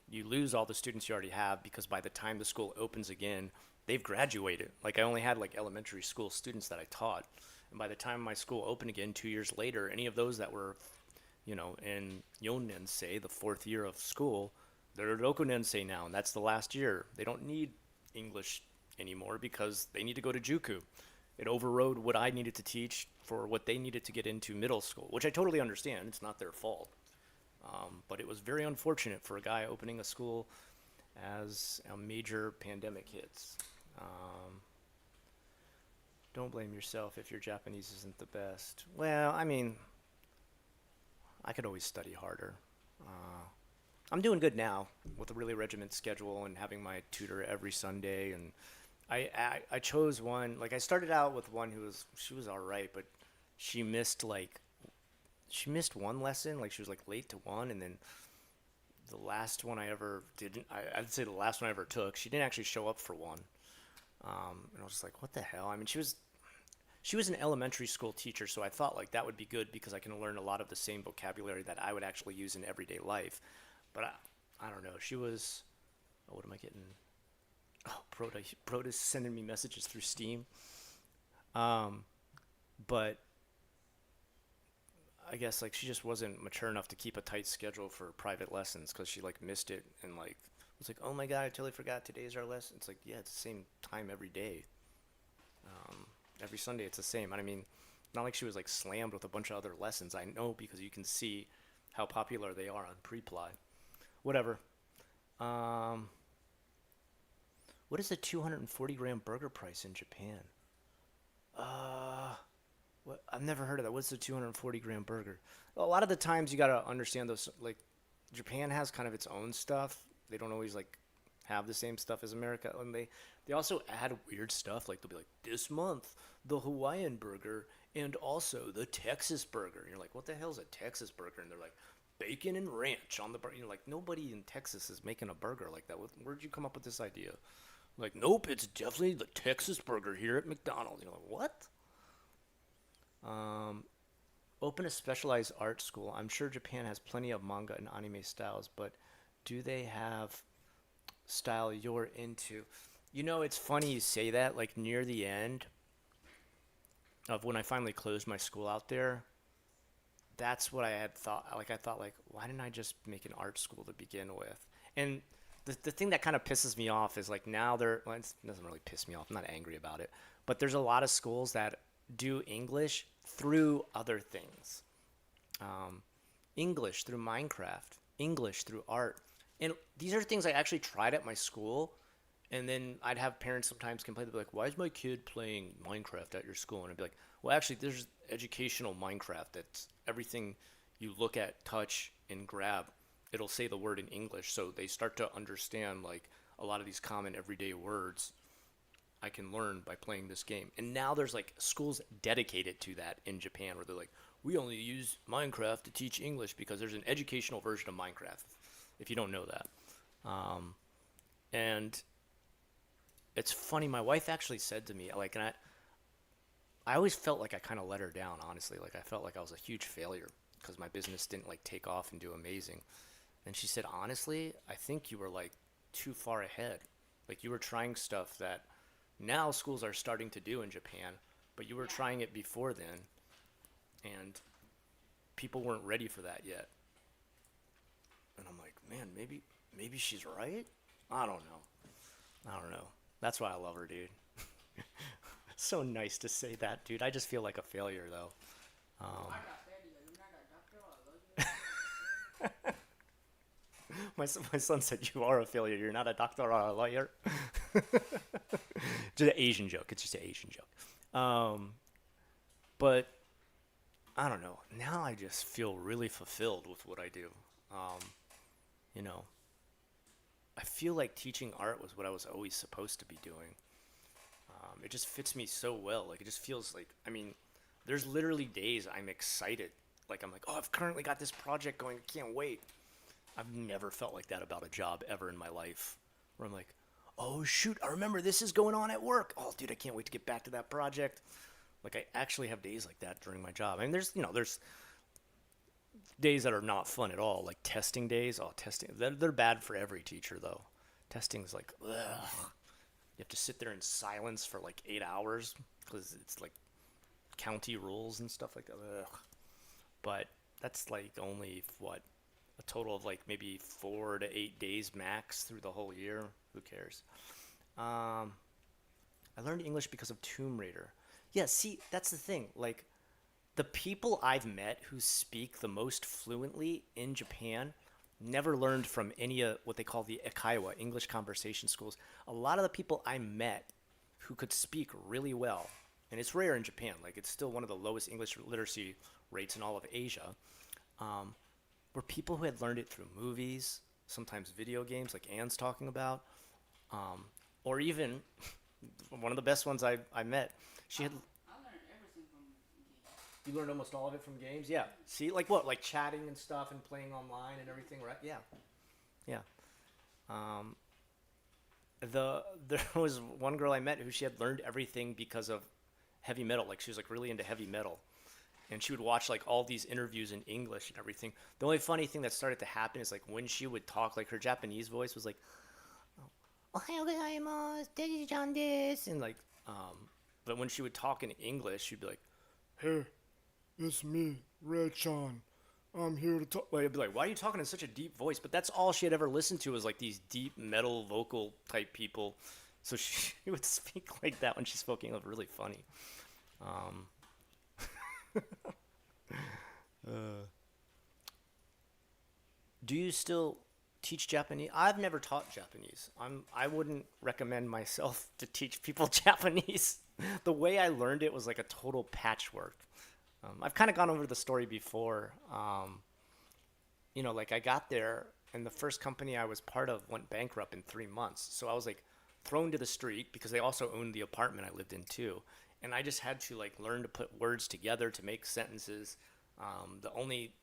you lose all the students you already have because by the time the school opens again, they've graduated. Like I only had like elementary school students that I taught, and by the time my school opened again 2 years later, any of those that were, in Yonnensei, the fourth year of school, they're Rokunensei now, and that's the last year. They don't need English anymore because they need to go to Juku. It overrode what I needed to teach for what they needed to get into middle school, which I totally understand. It's not their fault. But it was very unfortunate for a guy opening a school as a major pandemic hits. Um, don't blame yourself if your Japanese isn't the best. Well, I mean, I could always study harder. Uh, I'm doing good now with a really regimented schedule and having my tutor every Sunday. And I chose one, like I started out with one she was all right, but she missed she missed one lesson, like she was like late to one, and then the last one I ever didn't, I'd say the last one I ever took, she didn't actually show up for one. And I was just like, what the hell? I mean, she was an elementary school teacher, so I thought like that would be good because I can learn a lot of the same vocabulary that I would actually use in everyday life. But I don't know. She was, oh, what am I getting? Oh, Prota's sending me messages through Steam. Um, but I guess like she just wasn't mature enough to keep a tight schedule for private lessons because she like missed it and like was like, oh my god, I totally forgot today's our lesson. It's like, yeah, it's the same time every day. Um, every Sunday it's the same. And I mean, not like she was like slammed with a bunch of other lessons. I know because you can see how popular they are on Preply. Whatever. Um, what is the 240-gram burger price in Japan? Uh, what? I've never heard of that. What's the 240-gram burger? A lot of the times you gotta understand those. Like, Japan has kind of its own stuff. They don't always like have the same stuff as America, and they also add weird stuff. Like they'll be like, this month the Hawaiian burger and also the Texas burger. And you're like, what the hell's a Texas burger? And they're like, bacon and ranch on the burger. You're like, nobody in Texas is making a burger like that. Where'd you come up with this idea? Like, nope, it's definitely the Texas burger here at McDonald's. You're like, what? Um, Open a specialized art school. I'm sure Japan has plenty of manga and anime styles, but do they have style you're into? It's funny you say that. Like, near the end of when I finally closed my school out there, that's what I had thought. Like, I thought, like, why didn't I just make an art school to begin with? And the thing that kind of pisses me off is like now well, it doesn't really piss me off. I'm not angry about it, but there's a lot of schools that do English through other things. Um, English through Minecraft, English through art. And these are things I actually tried at my school. And then I'd have parents sometimes complain, they'd be like, why is my kid playing Minecraft at your school? And I'd be like, well, actually, there's educational Minecraft. That's everything you look at, touch, and grab. It'll say the word in English. So they start to understand like a lot of these common everyday words I can learn by playing this game. And now there's like schools dedicated to that in Japan where they're like, we only use Minecraft to teach English because there's an educational version of Minecraft, if you don't know that. Um, and it's funny, my wife actually said to me, like, and I always felt like I kind of let her down, honestly. Like, I felt like I was a huge failure because my business didn't like take off and do amazing. And she said, honestly, I think you were like too far ahead. Like, you were trying stuff that now schools are starting to do in Japan, but you were Yeah. trying it before then, and people weren't ready for that yet. And I'm like, man, maybe she's right. I don't know. I don't know. That's why I love her, dude. So nice to say that, dude. I just feel like a failure though. I got that. You're not a doctor or a lawyer. My son said you are a failure. You're not a doctor or a lawyer. Just an Asian joke. It's just an Asian joke. But I don't know. Now I just feel really fulfilled with what I do. Um, you know, I feel like teaching art was what I was always supposed to be doing. It just fits me so well. Like it just feels like, I mean, there's literally days I'm excited. Like I'm like, oh, I've currently got this project going. I can't wait. I've never felt like that about a job ever in my life. Where I'm like, oh shoot, I remember this is going on at work. Oh, dude, I can't wait to get back to that project. Like I actually have days like that during my job. I mean, there's days that are not fun at all, like testing days. Oh, testing, they're bad for every teacher though. Testing's like, ugh. You have to sit there in silence for like 8 hours because it's like county rules and stuff like that. Ugh. But that's like only what, a total of like maybe 4 to 8 days max through the whole year. Who cares? Um, I learned English because of Tomb Raider. Yeah, see, that's the thing. Like the people I've met who speak the most fluently in Japan never learned from any of what they call the Eikaiwa, English conversation schools. A lot of the people I met who could speak really well, and it's rare in Japan, like it's still one of the lowest English literacy rates in all of Asia, were people who had learned it through movies, sometimes video games, like Anne's talking about, or even one of the best ones I met. She had I learned everything from games. You learned almost all of it from games. Yeah. See, like what, like chatting and stuff and playing online and everything, right? Yeah. Yeah. Um, there was one girl I met who she had learned everything because of heavy metal. Like she was like really into heavy metal, and she would watch like all these interviews in English and everything. The only funny thing that started to happen is like when she would talk, like her Japanese voice was like, "Ohayo gozaimasu, Deji-chan desu," and like, but when she would talk in English, she'd be like, "Hey, it's me, Red Chan. I'm here to talk." Like, I'd be like, why are you talking in such a deep voice? But that's all she had ever listened to was like these deep metal vocal type people. So she would speak like that when she spoke English. Really funny. Um, do you still teach Japanese? I've never taught Japanese. I wouldn't recommend myself to teach people Japanese. The way I learned it was like a total patchwork. I've kind of gone over the story before. Like I got there and the first company I was part of went bankrupt in 3 months. So I was like thrown to the street because they also owned the apartment I lived in too. And I just had to like learn to put words together to make sentences. The only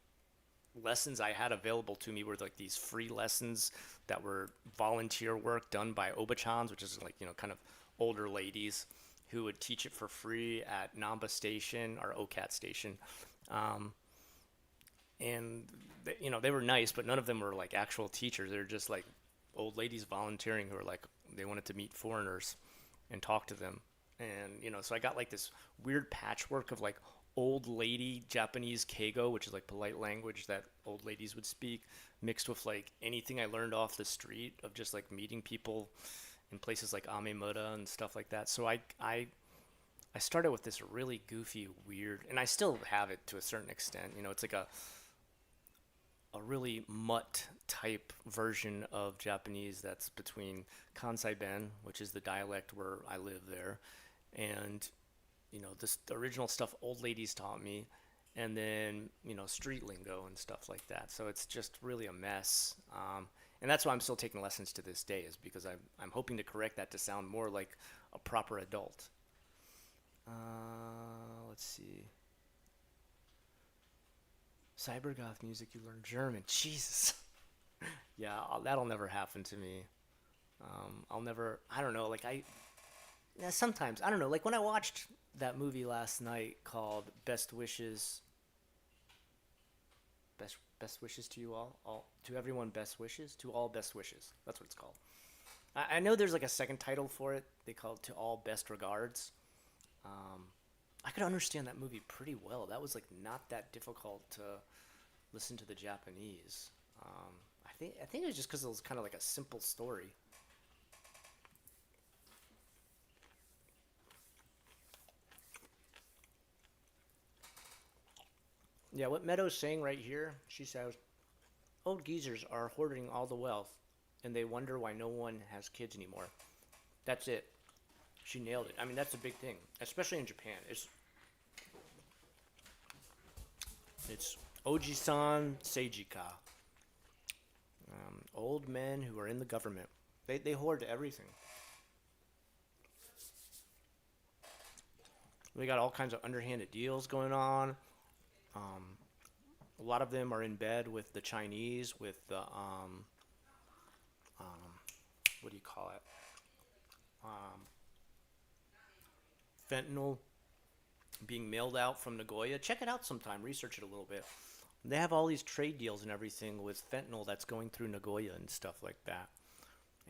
lessons I had available to me were like these free lessons that were volunteer work done by obachans, which is like, kind of older ladies who would teach it for free at Namba Station or OCAT Station. Um, and they were nice, but none of them were like actual teachers. They were just like old ladies volunteering who were like they wanted to meet foreigners and talk to them. And so I got like this weird patchwork of like old lady Japanese keigo, which is like polite language that old ladies would speak, mixed with like anything I learned off the street of just like meeting people in places like Amemura and stuff like that. So I started with this really goofy, weird, and I still have it to a certain extent. It's like a really mutt type version of Japanese that's between Kansai Ben, which is the dialect where I live there, and the original stuff old ladies taught me, and then street lingo and stuff like that. So it's just really a mess. And that's why I'm still taking lessons to this day, is because I'm hoping to correct that to sound more like a proper adult. Let's see. Cybergoth music, you learn German. Jesus. Yeah, that'll never happen to me. I'll never. I don't know. Like yeah, sometimes I don't know. Like when I watched that movie last night called Best Wishes. Best wishes to you all to everyone. Best wishes to all. Best wishes. That's what it's called. I know there's like a second title for it. They call it To All Best Regards. Um, I could understand that movie pretty well. That was like not that difficult to listen to the Japanese. Um, I think it was just because it was kind of like a simple story. Yeah, what Meadow's saying right here, she says, old geezers are hoarding all the wealth, and they wonder why no one has kids anymore. That's it. She nailed it. I mean, that's a big thing, especially in Japan. It's Oji-san Seijika, old men who are in the government. They hoard everything. They got all kinds of underhanded deals going on. Um, a lot of them are in bed with the Chinese, with the um, what do you call it? Um, Fentanyl being mailed out from Nagoya. Check it out sometime. Research it a little bit. They have all these trade deals and everything with fentanyl that's going through Nagoya and stuff like that.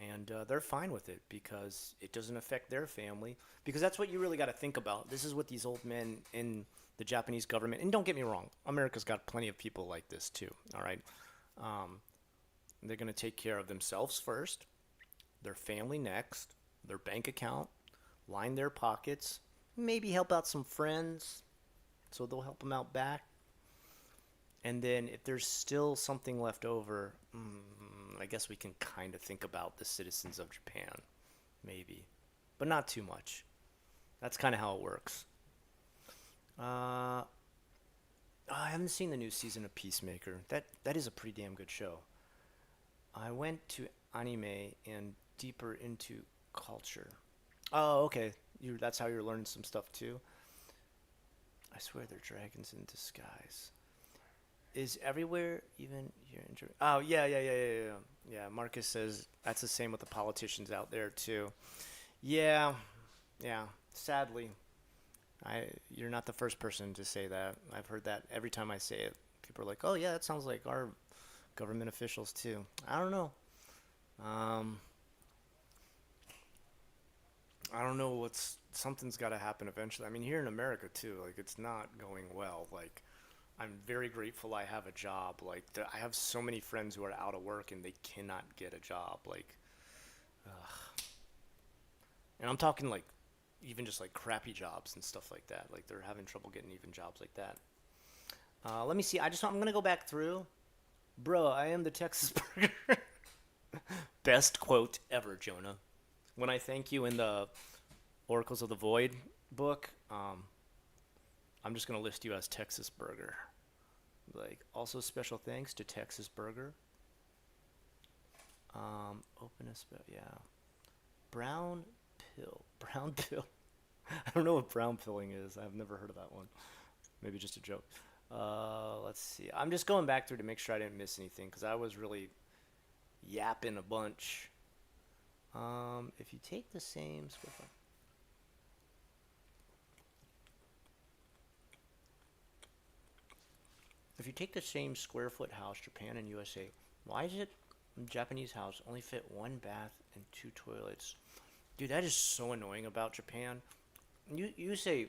And they're fine with it because it doesn't affect their family. Because that's what you really got to think about. This is what these old men in the Japanese government, and don't get me wrong, America's got plenty of people like this too. All right, um, they're going to take care of themselves first, their family next, their bank account, line their pockets, maybe help out some friends, so they'll help them out back. And then if there's still something left over, I guess we can kind of think about the citizens of Japan, maybe, but not too much. That's kind of how it works. Uh, I haven't seen the new season of Peacemaker. That is a pretty damn good show. I went to anime and deeper into culture. Oh, okay. That's how you're learning some stuff too. I swear they're dragons in disguise. Is everywhere even here in Germany? Oh yeah. Yeah, Marcus says that's the same with the politicians out there too. Yeah, yeah. Sadly, I you're not the first person to say that. I've heard that every time I say it. People are like, "Oh yeah, that sounds like our government officials too." I don't know. Um, I don't know what's something's got to happen eventually. I mean, here in America too, like it's not going well. Like I'm very grateful I have a job. Like I have so many friends who are out of work and they cannot get a job. Like, and I'm talking like even just like crappy jobs and stuff like that. Like they're having trouble getting even jobs like that. Let me see. I'm gonna go back through. Bro, I am the Texas Burger. Best quote ever, Jonah. When I thank you in the Oracles of the Void book, I'm just gonna list you as Texas Burger. Like also special thanks to Texas Burger. Open a yeah. Brown pill. Brown pill. I don't know what brown pilling is. I've never heard of that one. Maybe just a joke. Let's see. I'm just going back through to make sure I didn't miss anything because I was really yapping a bunch. If you take the same square foot, if you take the same square foot house, Japan and USA, why is it Japanese house only fit one bath and two toilets? Dude, that is so annoying about Japan. You say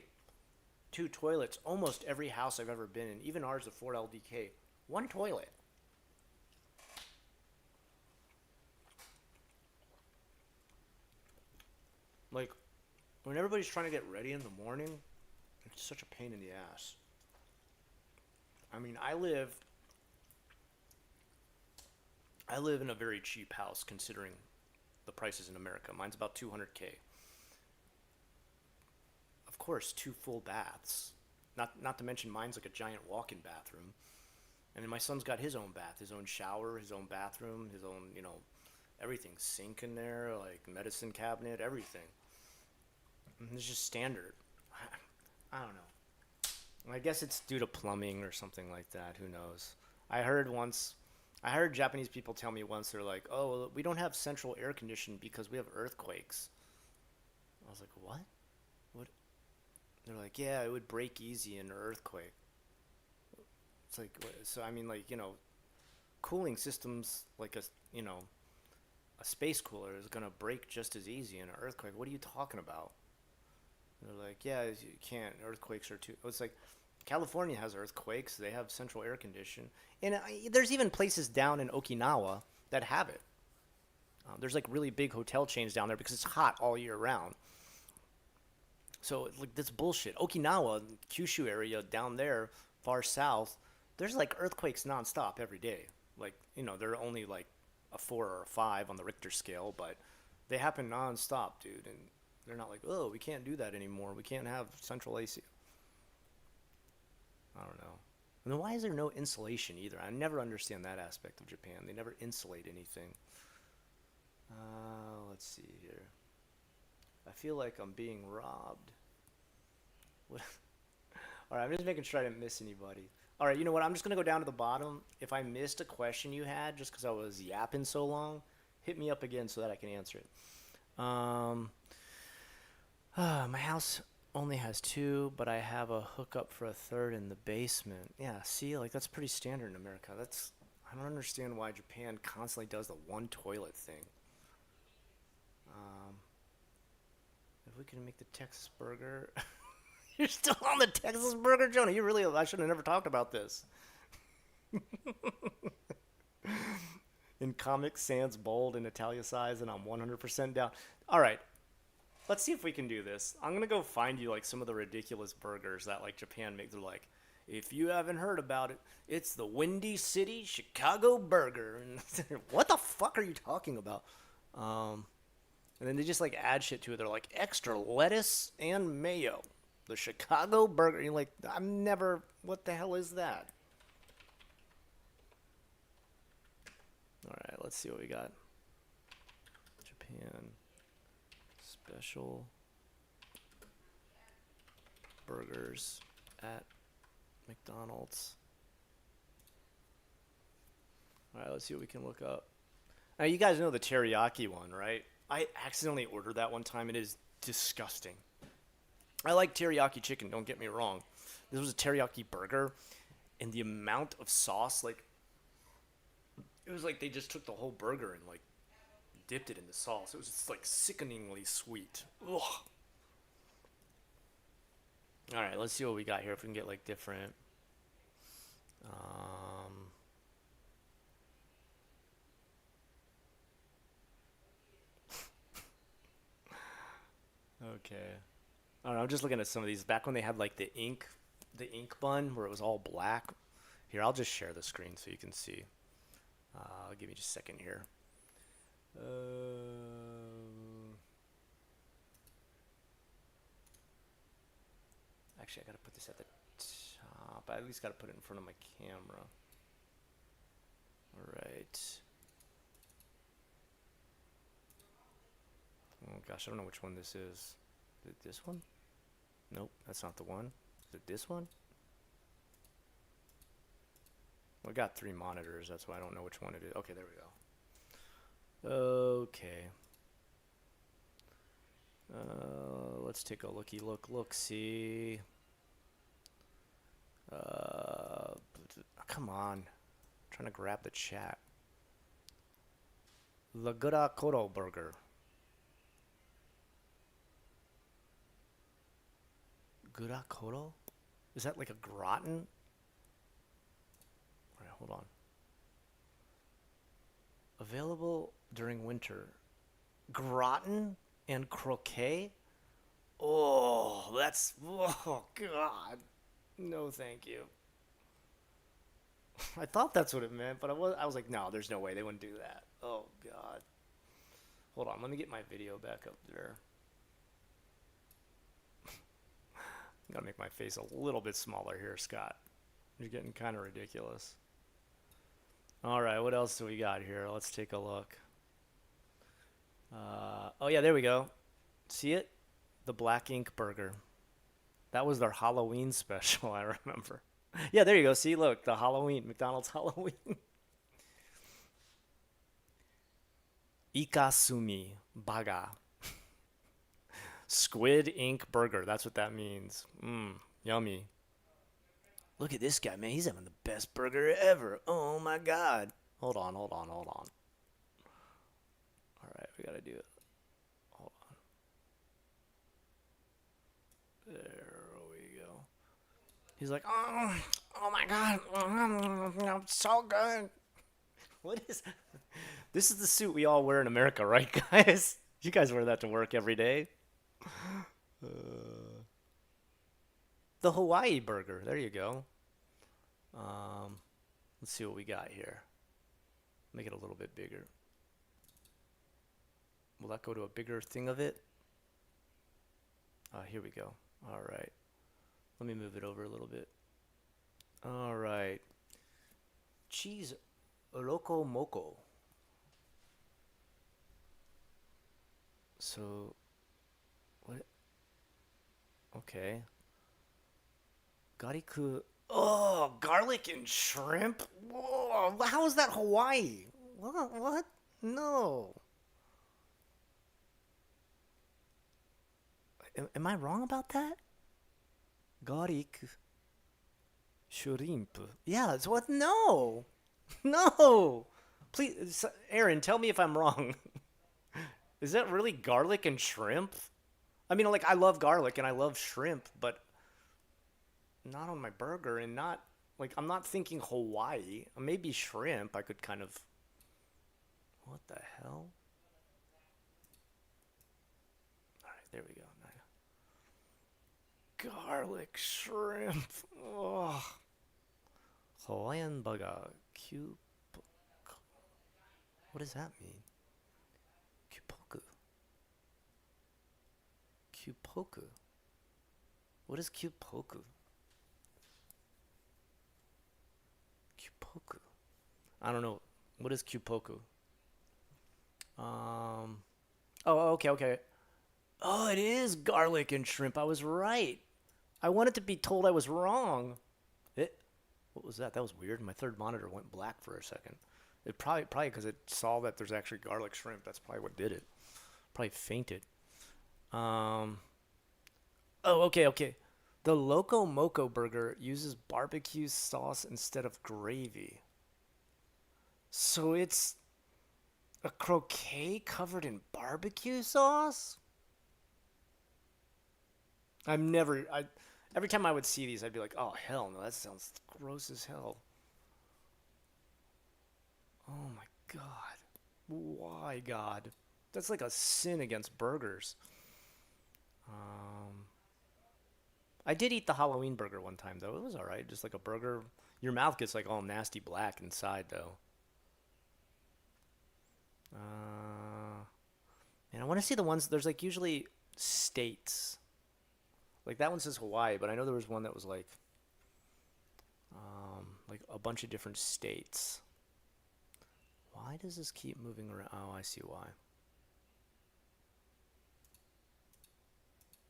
two toilets. Almost every house I've ever been in, even ours, the Ford LDK, one toilet. Like when everybody's trying to get ready in the morning, it's such a pain in the ass. I mean, I live in a very cheap house considering the prices in America. Mine's about 200K. Of course, two full baths. Not to mention mine's like a giant walk-in bathroom. And then my son's got his own bath, his own shower, his own bathroom, his own, everything. Sink in there, like medicine cabinet, everything. And it's just standard. I don't know. I guess it's due to plumbing or something like that. Who knows? I heard once, I heard Japanese people tell me once, they're like, oh, well, we don't have central air conditioning because we have earthquakes. I was like, what? What? They're like, yeah, it would break easy in an earthquake. It's like, so I mean, like, cooling systems, like a a space cooler is gonna break just as easy in an earthquake. What are you talking about? And they're like, yeah, you can't. Earthquakes are too. It's like California has earthquakes. They have central air condition, and there's even places down in Okinawa that have it. There's like really big hotel chains down there because it's hot all year round. So like that's bullshit. Okinawa, Kyushu area down there, far south, there's like earthquakes nonstop every day. Like they're only like a 4 or a 5 on the Richter scale, but they happen nonstop, dude. And they're not like, oh, we can't do that anymore. We can't have central AC. I don't know. And then why is there no insulation either? I never understand that aspect of Japan. They never insulate anything. Let's see here. I feel like I'm being robbed. What? All right, I'm just making sure I didn't miss anybody. All right, you know what? I'm just gonna go down to the bottom. If I missed a question you had, just because I was yapping so long, hit me up again so that I can answer it. My house only has 2, but I have a hookup for a 3rd in the basement. Yeah, see, like that's pretty standard in America. I don't understand why Japan constantly does the one toilet thing. If we can make the Texas burger. You're still on the Texas burger, Jonah. I should have never talked about this. In Comic Sans bold and italicized, and I'm 100% down. All right, let's see if we can do this. I'm gonna go find you like some of the ridiculous burgers that like Japan makes. They're like, if you haven't heard about it, it's the Windy City Chicago Burger. And what the fuck are you talking about? And then they just like add shit to it. They're like extra lettuce and mayo. The Chicago Burger. You're like, what the hell is that? All right, let's see what we got. Japan special burgers at McDonald's. All right, let's see what we can look up. Now, you guys know the teriyaki one, right? I accidentally ordered that one time. It is disgusting. I like teriyaki chicken, don't get me wrong. This was a teriyaki burger, and the amount of sauce, like, it was like they just took the whole burger and, like, dipped it in the sauce. It was just, like, sickeningly sweet. Ugh. All right, let's see what we got here. If we can get, like, different. Okay. I don't know, I'm just looking at some of these. Back when they had, like, the ink bun where it was all black. Here, I'll just share the screen so you can see. Give me just a second here. Actually, I gotta put this at the top. I at least gotta put it in front of my camera. All right. Oh gosh, I don't know which one this is. Is it this one? Nope, that's not the one. Is it this one? We got 3 monitors, that's why I don't know which one it is. Okay, there we go. Okay. Let's take a look, see. Come on. I'm trying to grab the chat. Lagura Koro Burger. Gura Koro? Is that like a gratin? Alright, hold on. Available during winter. Gratin and croquet? Oh, God. No, thank you. I thought that's what it meant, but I was like, no, there's no way they wouldn't do that. Oh, God. Hold on, let me get my video back up there. Gotta make my face a little bit smaller here, Scott. You're getting kind of ridiculous. All right, what else do we got here? Let's take a look. Oh, yeah, there we go. See it? The Black Ink Burger. That was their Halloween special, I remember. Yeah, there you go. See, look, the Halloween, McDonald's Halloween. Ikasumi Baga. Squid Ink Burger. That's what that means. Yummy. Look at this guy, man. He's having the best burger ever. Oh, my God. Hold on. we gotta do? Hold on. There we go. He's like, oh my god, I'm so good. What is? This is the suit we all wear in America, right, guys? You guys wear that to work every day. The Hawaii burger. There you go. Let's see what we got here. Make it a little bit bigger. Will that go to a bigger thing of it? Here we go. All right. Let me move it over a little bit. All right. Cheese Loco Moco. So, what? Okay. Gariku. Oh, garlic and shrimp? Whoa, how is that Hawaii? What? What? No. Am I wrong about that? Garlic shrimp. Yeah, it's what? No. No. Please, Aaron, tell me if I'm wrong. Is that really garlic and shrimp? I mean, like, I love garlic and I love shrimp, but not on my burger and not, like, I'm not thinking Hawaii. Maybe shrimp, I could kind of. What the hell? Alright, there we go. Garlic shrimp. Oh. Hawaiian burger. Cube. What does that mean? Kyupoku. Kyupoku. What is Kyupoku? Kyupoku. I don't know. What is Kyupoku? Oh, okay. Oh, it is garlic and shrimp. I was right. I wanted to be told I was wrong. What was that? That was weird. My third monitor went black for a second. It probably because it saw that there's actually garlic shrimp. That's probably what did it. Probably fainted. Oh, okay. The Loco Moco burger uses barbecue sauce instead of gravy. So it's a croquet covered in barbecue sauce? Every time I would see these, I'd be like, oh, hell no, that sounds gross as hell. Oh my God. Why, God? That's like a sin against burgers. I did eat the Halloween burger one time, though. It was alright. Just like a burger. Your mouth gets like all nasty black inside, though. Man, I want to see the ones, there's like usually states. Like that one says Hawaii, but I know there was one that was like a bunch of different states. Why does this keep moving around? Oh, I see why.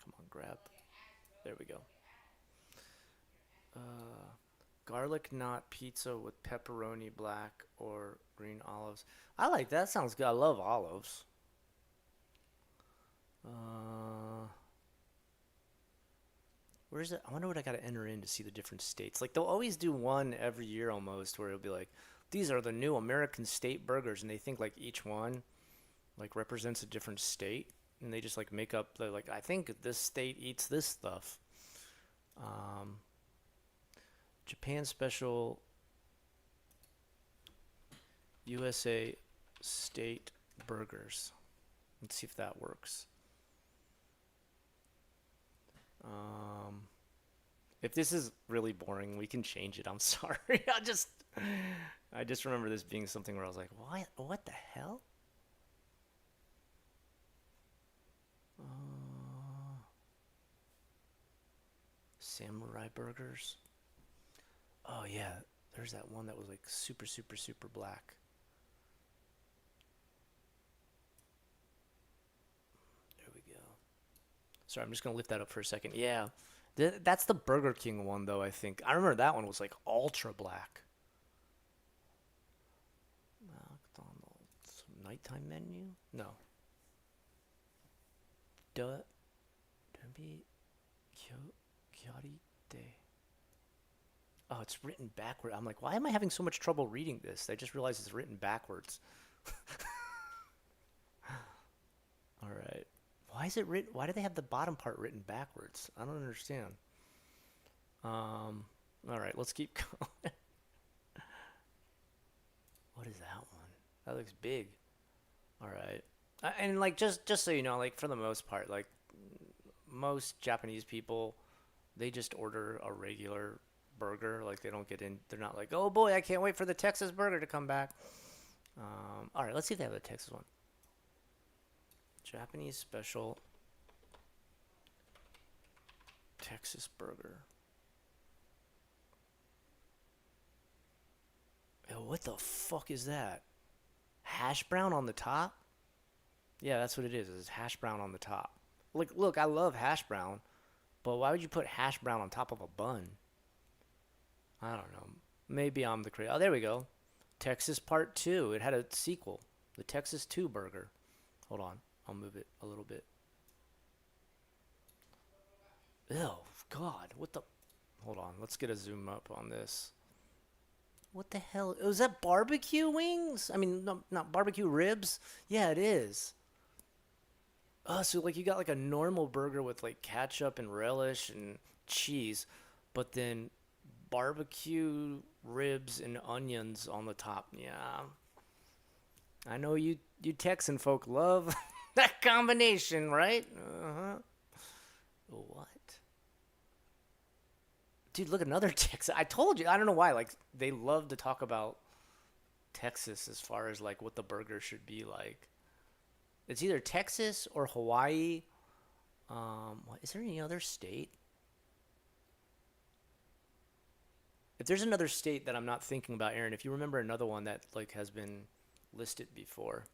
Come on, grab. There we go. Garlic knot pizza with pepperoni, black or green olives. I like that. Sounds good. I love olives. Where is it? I wonder what I got to enter in to see the different states. Like they'll always do one every year almost, where it'll be like, these are the new American state burgers, and they think like each one like represents a different state, and they just like make up. They're like, I think this state eats this stuff. Japan special USA state burgers. Let's see if that works. If this is really boring, we can change it. I'm sorry. I just remember this being something where I was like, what the hell? Samurai burgers. Oh yeah, there's that one that was like super, super, super black. There we go. Sorry, I'm just gonna lift that up for a second. Yeah, that's the Burger King one though. I think I remember that one was like ultra black. McDonald's nighttime menu? No. Oh, it's written backward. I'm like, why am I having so much trouble reading this? I just realized it's written backwards. All right. Why is it written? Why do they have the bottom part written backwards? I don't understand. All right, let's keep going. What is that one? That looks big. All right. And like just so you know, like for the most part, like most Japanese people, they just order a regular burger. Like they don't get in. They're not like, oh boy, I can't wait for the Texas burger to come back. All right, let's see if they have the Texas one. Japanese special Texas burger. Yo, what the fuck is that? Hash brown on the top? Yeah, that's what it is. It's hash brown on the top. Like, look, I love hash brown, but why would you put hash brown on top of a bun? I don't know. Maybe I'm the crazy. Oh, there we go. Texas Part 2. It had a sequel. The Texas 2 burger. Hold on. I'll move it a little bit. Ew, God. What the... Hold on. Let's get a zoom up on this. What the hell? Was that barbecue wings? I mean, no, not barbecue ribs? Yeah, it is. Oh, so like you got like a normal burger with like ketchup and relish and cheese, but then barbecue ribs and onions on the top. Yeah. I know you Texan folk love that combination, right? Uh-huh. What? Dude, look, another Texas. I told you. I don't know why. Like, they love to talk about Texas as far as, like, what the burger should be like. It's either Texas or Hawaii. Is there any other state? If there's another state that I'm not thinking about, Aaron, if you remember another one that, like, has been listed before.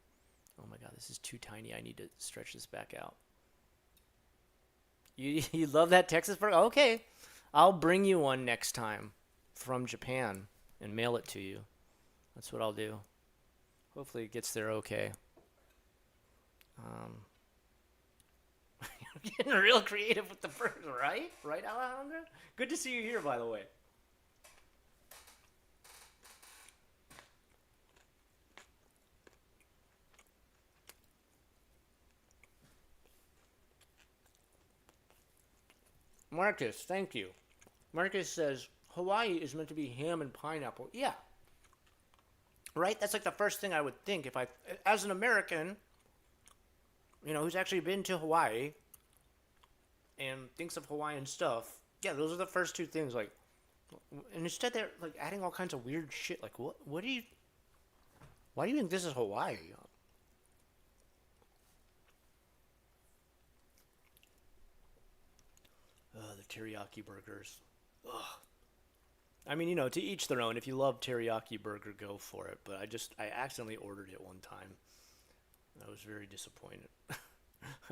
Oh, my God. This is too tiny. I need to stretch this back out. You love that Texas burger? Okay. I'll bring you one next time from Japan and mail it to you. That's what I'll do. Hopefully it gets there okay. You're getting real creative with the burger, right? Right, Alejandra? Good to see you here, by the way. Marcus, thank you. Marcus says, Hawaii is meant to be ham and pineapple. Yeah. Right? That's like the first thing I would think if I, as an American, you know, who's actually been to Hawaii and thinks of Hawaiian stuff. Yeah, those are the first two things. Like, and instead they're like adding all kinds of weird shit. Like, what do you, why do you think this is Hawaii? The teriyaki burgers. Ugh. I mean, you know, to each their own. If you love teriyaki burger, go for it. But I accidentally ordered it one time. I was very disappointed. I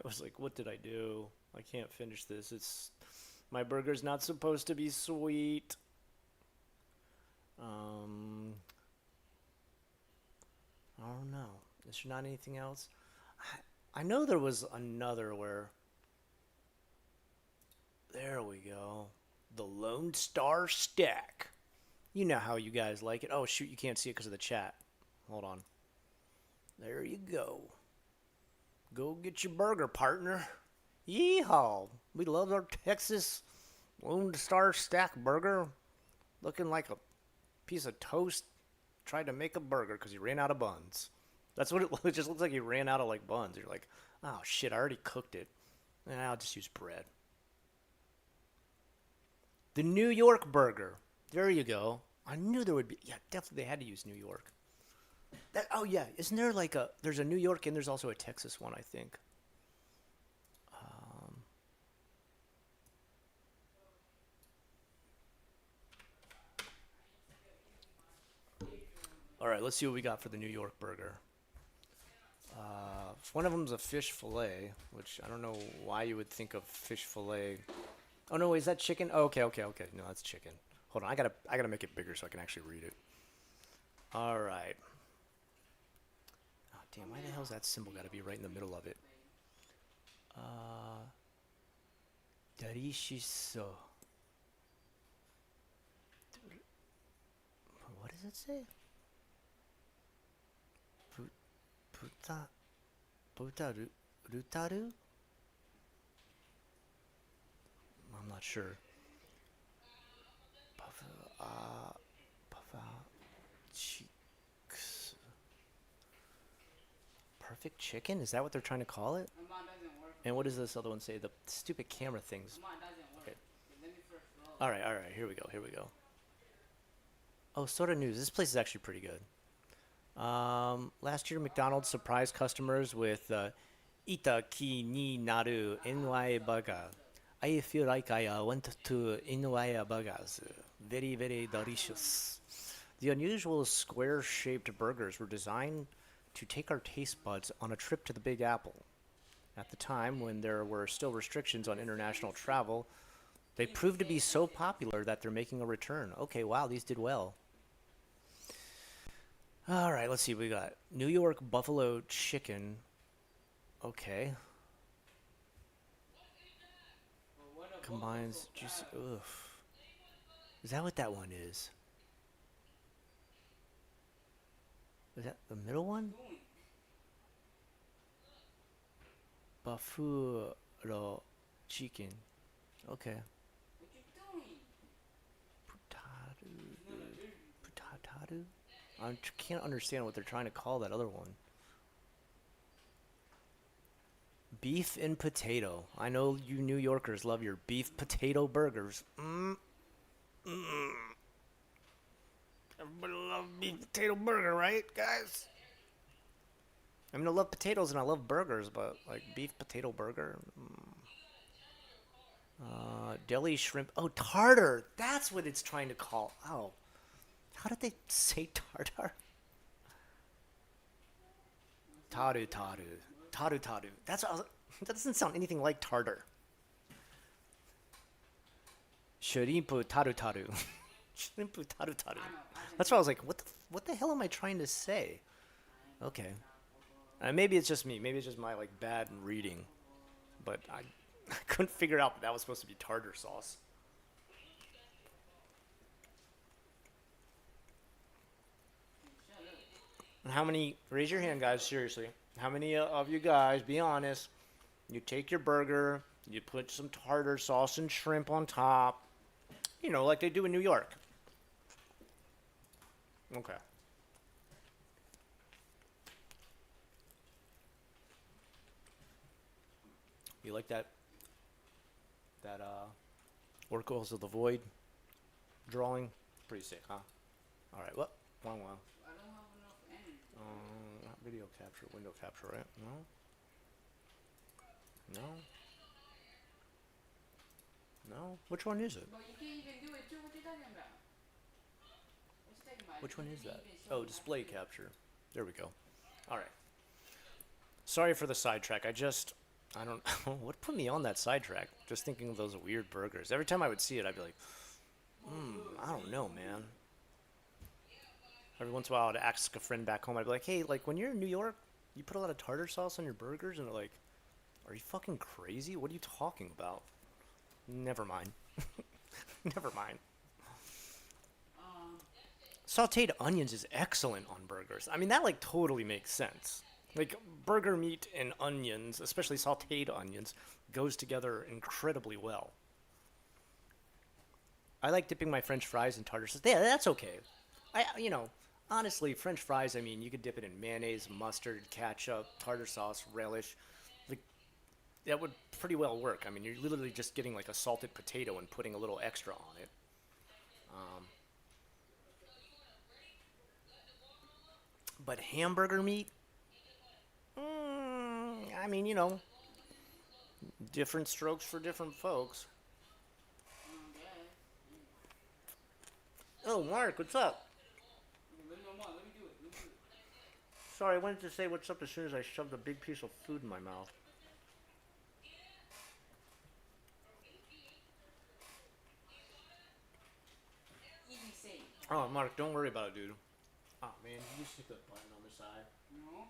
was like, what did I do? I can't finish this. My burger's not supposed to be sweet. I don't know. Is there not anything else? I know there was another where. There we go. The Lone Star Stack. You know how you guys like it. Oh, shoot, you can't see it because of the chat. Hold on. There you go. Go get your burger, partner. Yeehaw. We love our Texas Lone Star Stack burger. Looking like a piece of toast. Tried to make a burger because he ran out of buns. That's what it just looks like. He ran out of like buns. You're like, oh shit, I already cooked it. And I'll just use bread. The New York burger. There you go. I knew there would be. Yeah, definitely they had to use New York. Oh yeah, isn't there like there's a New York and there's also a Texas one, I think. All right, let's see what we got for the New York burger. One of them's a fish fillet, which I don't know why you would think of fish fillet. Oh no, is that chicken? Oh, okay. No, that's chicken. Hold on, I gotta make it bigger so I can actually read it. All right. Oh damn, why the hell's that symbol got to be right in the middle of it? Darishiso. What does it say? Putaru. Rutaru? I'm not sure. Puff cheeks. Perfect chicken? Is that what they're trying to call it? My mom doesn't work. And what does this other one say? The stupid camera things. My mom doesn't work. Okay. Let me first roll. All right. Here we go. Oh, Soda News. This place is actually pretty good. Last year, McDonald's surprised customers with Ita ki ni naru Inwai burger. I feel like I went to Inwai burgers. Very, very delicious. The unusual square-shaped burgers were designed to take our taste buds on a trip to the Big Apple. At the time, when there were still restrictions on international travel, they proved to be so popular that they're making a return. Okay, wow, these did well. All right, let's see. We got New York Buffalo Chicken. Okay. Combines juicy. Ugh. Is that what that one is? Is that the middle one? Buffalo chicken. Okay. What you doing? Putataru? I can't understand what they're trying to call that other one. Beef and potato. I know you New Yorkers love your beef potato burgers. Everybody loves beef potato burger, right, guys? I mean, I love potatoes and I love burgers, but like beef potato burger. Deli shrimp. Oh, tartar. That's what it's trying to call. Oh, how did they say tartar? Taru. That's what I was, that doesn't sound anything like tartar. Shrimpu taru. Shrimpu taru. That's why I was like, what the hell am I trying to say? Okay. Maybe it's just me. Maybe it's just my like bad reading. But I couldn't figure out that was supposed to be tartar sauce. How many, raise your hand guys, seriously. How many of you guys, be honest, you take your burger, you put some tartar sauce and shrimp on top, you know, like they do in New York. Okay. You like that Oracles of the Void drawing? Pretty sick, huh? Alright, what? Wrong one. I don't have enough energy. Not video capture, window capture, right? No? No? Which one is it? But you can't even do it too. What you talking about? What you talking about? Which one You is can't that? even show Oh, me display how to do it. capture. There we go. Alright. Sorry for the sidetrack. I don't know. What put me on that sidetrack? Just thinking of those weird burgers. Every time I would see it, I'd be like, I don't know, man. Every once in a while, I'd ask a friend back home. I'd be like, hey, like, when you're in New York, you put a lot of tartar sauce on your burgers? And they're like, are you fucking crazy? What are you talking about? Never mind. Never mind. Sauteed onions is excellent on burgers. I mean, that, like, totally makes sense. Like, burger meat and onions, especially sauteed onions, goes together incredibly well. I like dipping my French fries in tartar sauce. Yeah, that's okay. Honestly, French fries, I mean, you could dip it in mayonnaise, mustard, ketchup, tartar sauce, relish. Like, that would pretty well work. I mean, you're literally just getting like a salted potato and putting a little extra on it. But hamburger meat? I mean, different strokes for different folks. Oh, Mark, what's up? Let me do it. Sorry, I wanted to say what's up as soon as I shoved a big piece of food in my mouth. Easy say. Oh, Mark, don't worry about it, dude. Oh, man, you just hit the button on the side. No.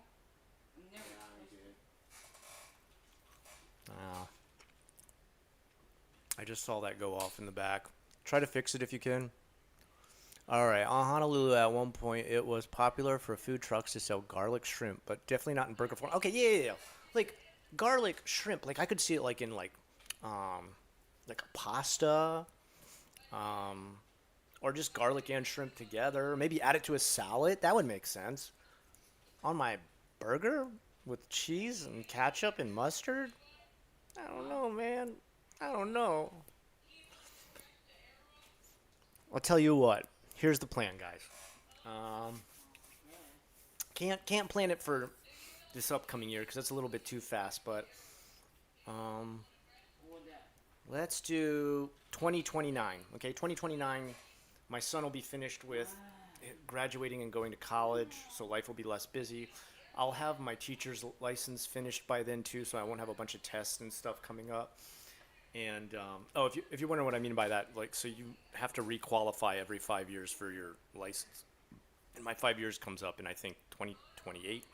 I'm never. Ah. I just saw that go off in the back. Try to fix it if you can. Alright, on Honolulu at one point, it was popular for food trucks to sell garlic shrimp, but definitely not in burger form. Okay, yeah. Like, garlic shrimp. Like I could see it like in like a pasta, or just garlic and shrimp together. Maybe add it to a salad. That would make sense. On my burger with cheese and ketchup and mustard. I don't know, man. I don't know. I'll tell you what. Here's the plan, guys. Um, can't plan it for this upcoming year because it's a little bit too fast. But um, let's do 2029. Okay, 2029. My son will be finished with graduating and going to college, so life will be less busy. I'll have my teacher's license finished by then too, so I won't have a bunch of tests and stuff coming up. And oh, if you're wondering what I mean by that, like, so you have to requalify every 5 years for your license. And my 5 years comes up in I think 2028,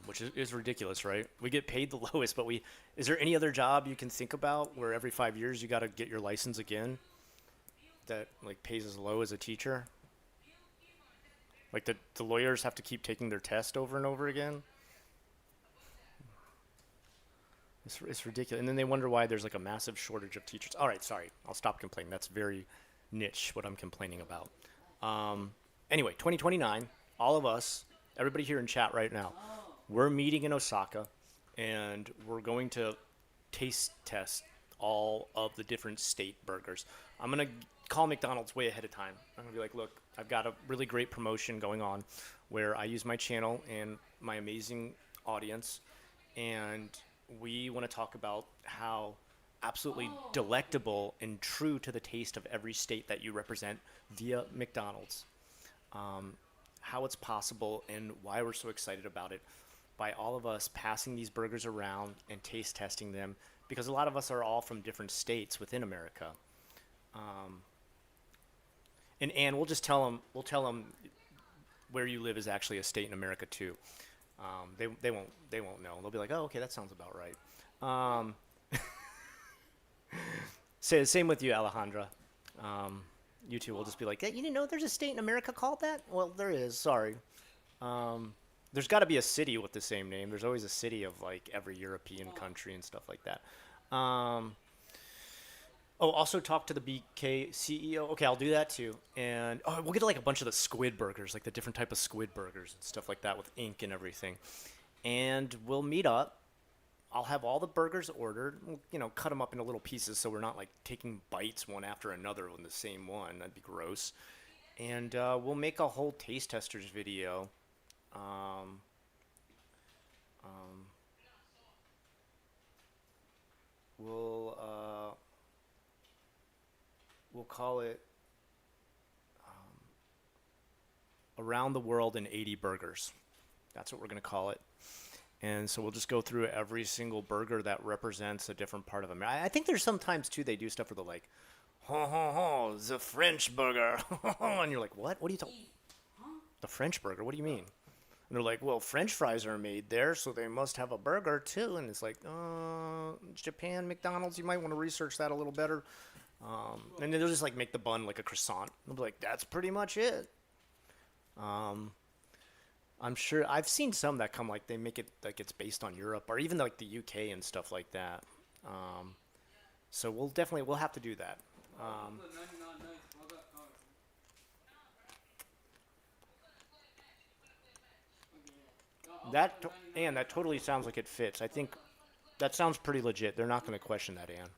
which is ridiculous, right? We get paid the lowest, but is there any other job you can think about where every 5 years you got to get your license again that like pays as low as a teacher? Like the lawyers have to keep taking their test over and over again. It's ridiculous. And then they wonder why there's like a massive shortage of teachers. All right, sorry. I'll stop complaining. That's very niche what I'm complaining about. Anyway, 2029, all of us, everybody here in chat right now, we're meeting in Osaka and we're going to taste test all of the different state burgers. I'm going to call McDonald's way ahead of time. I'm going to be like, look, I've got a really great promotion going on where I use my channel and my amazing audience, and we want to talk about how absolutely delectable and true to the taste of every state that you represent via McDonald's. How it's possible and why we're so excited about it by all of us passing these burgers around and taste testing them, because a lot of us are all from different states within America. And we'll just tell them where you live is actually a state in America too. They won't know. They'll be like, oh, okay, that sounds about right. Same with you, Alejandra. You two will just be like, hey, you didn't know there's a state in America called that? Well, there is. Sorry. There's got to be a city with the same name. There's always a city of like every European country and stuff like that. Oh, also talk to the BK CEO. Okay, I'll do that too. And we'll get like a bunch of the squid burgers, like the different type of squid burgers and stuff like that with ink and everything. And we'll meet up. I'll have all the burgers ordered. We'll, cut them up into little pieces so we're not like taking bites one after another on the same one. That'd be gross. And we'll make a whole taste testers video. We'll call it Around the World in 80 Burgers. That's what we're going to call it. And so we'll just go through every single burger that represents a different part of America. I think there's sometimes, too, they do stuff where they're like, ho, ho, ho, the French burger. And you're like, what? What are you talking? The French burger? What do you mean? And they're like, well, French fries are made there, so they must have a burger, too. And it's like, Japan, McDonald's, you might want to research that a little better. And then they'll just like make the bun like a croissant. They'll be like, that's pretty much it. I'm sure I've seen some that come like they make it like it's based on Europe or even like the UK and stuff like that. So we'll have to do that. That totally sounds like it fits. I think that sounds pretty legit. They're not going to question that, Ann.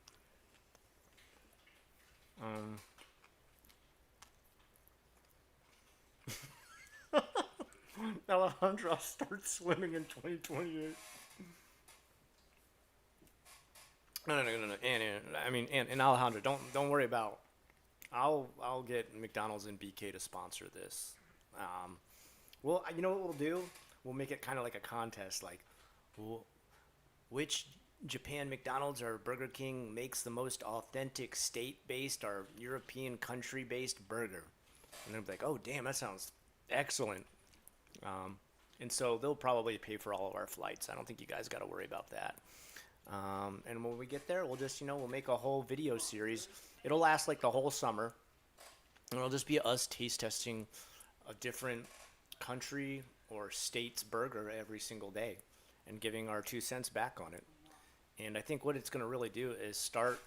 Alejandro starts swimming in 2028. No. And Alejandro, don't worry about. I'll get McDonald's and BK to sponsor this. Well, you know what we'll do? We'll make it kind of like a contest, like, which Japan McDonald's or Burger King makes the most authentic state-based or European country-based burger. And they'll be like, oh, damn, that sounds excellent. And so they'll probably pay for all of our flights. I don't think you guys got to worry about that. And when we get there, we'll just, we'll make a whole video series. It'll last like the whole summer. And it'll just be us taste testing a different country or state's burger every single day. and giving our 2 cents back on it. And I think what it's going to really do is start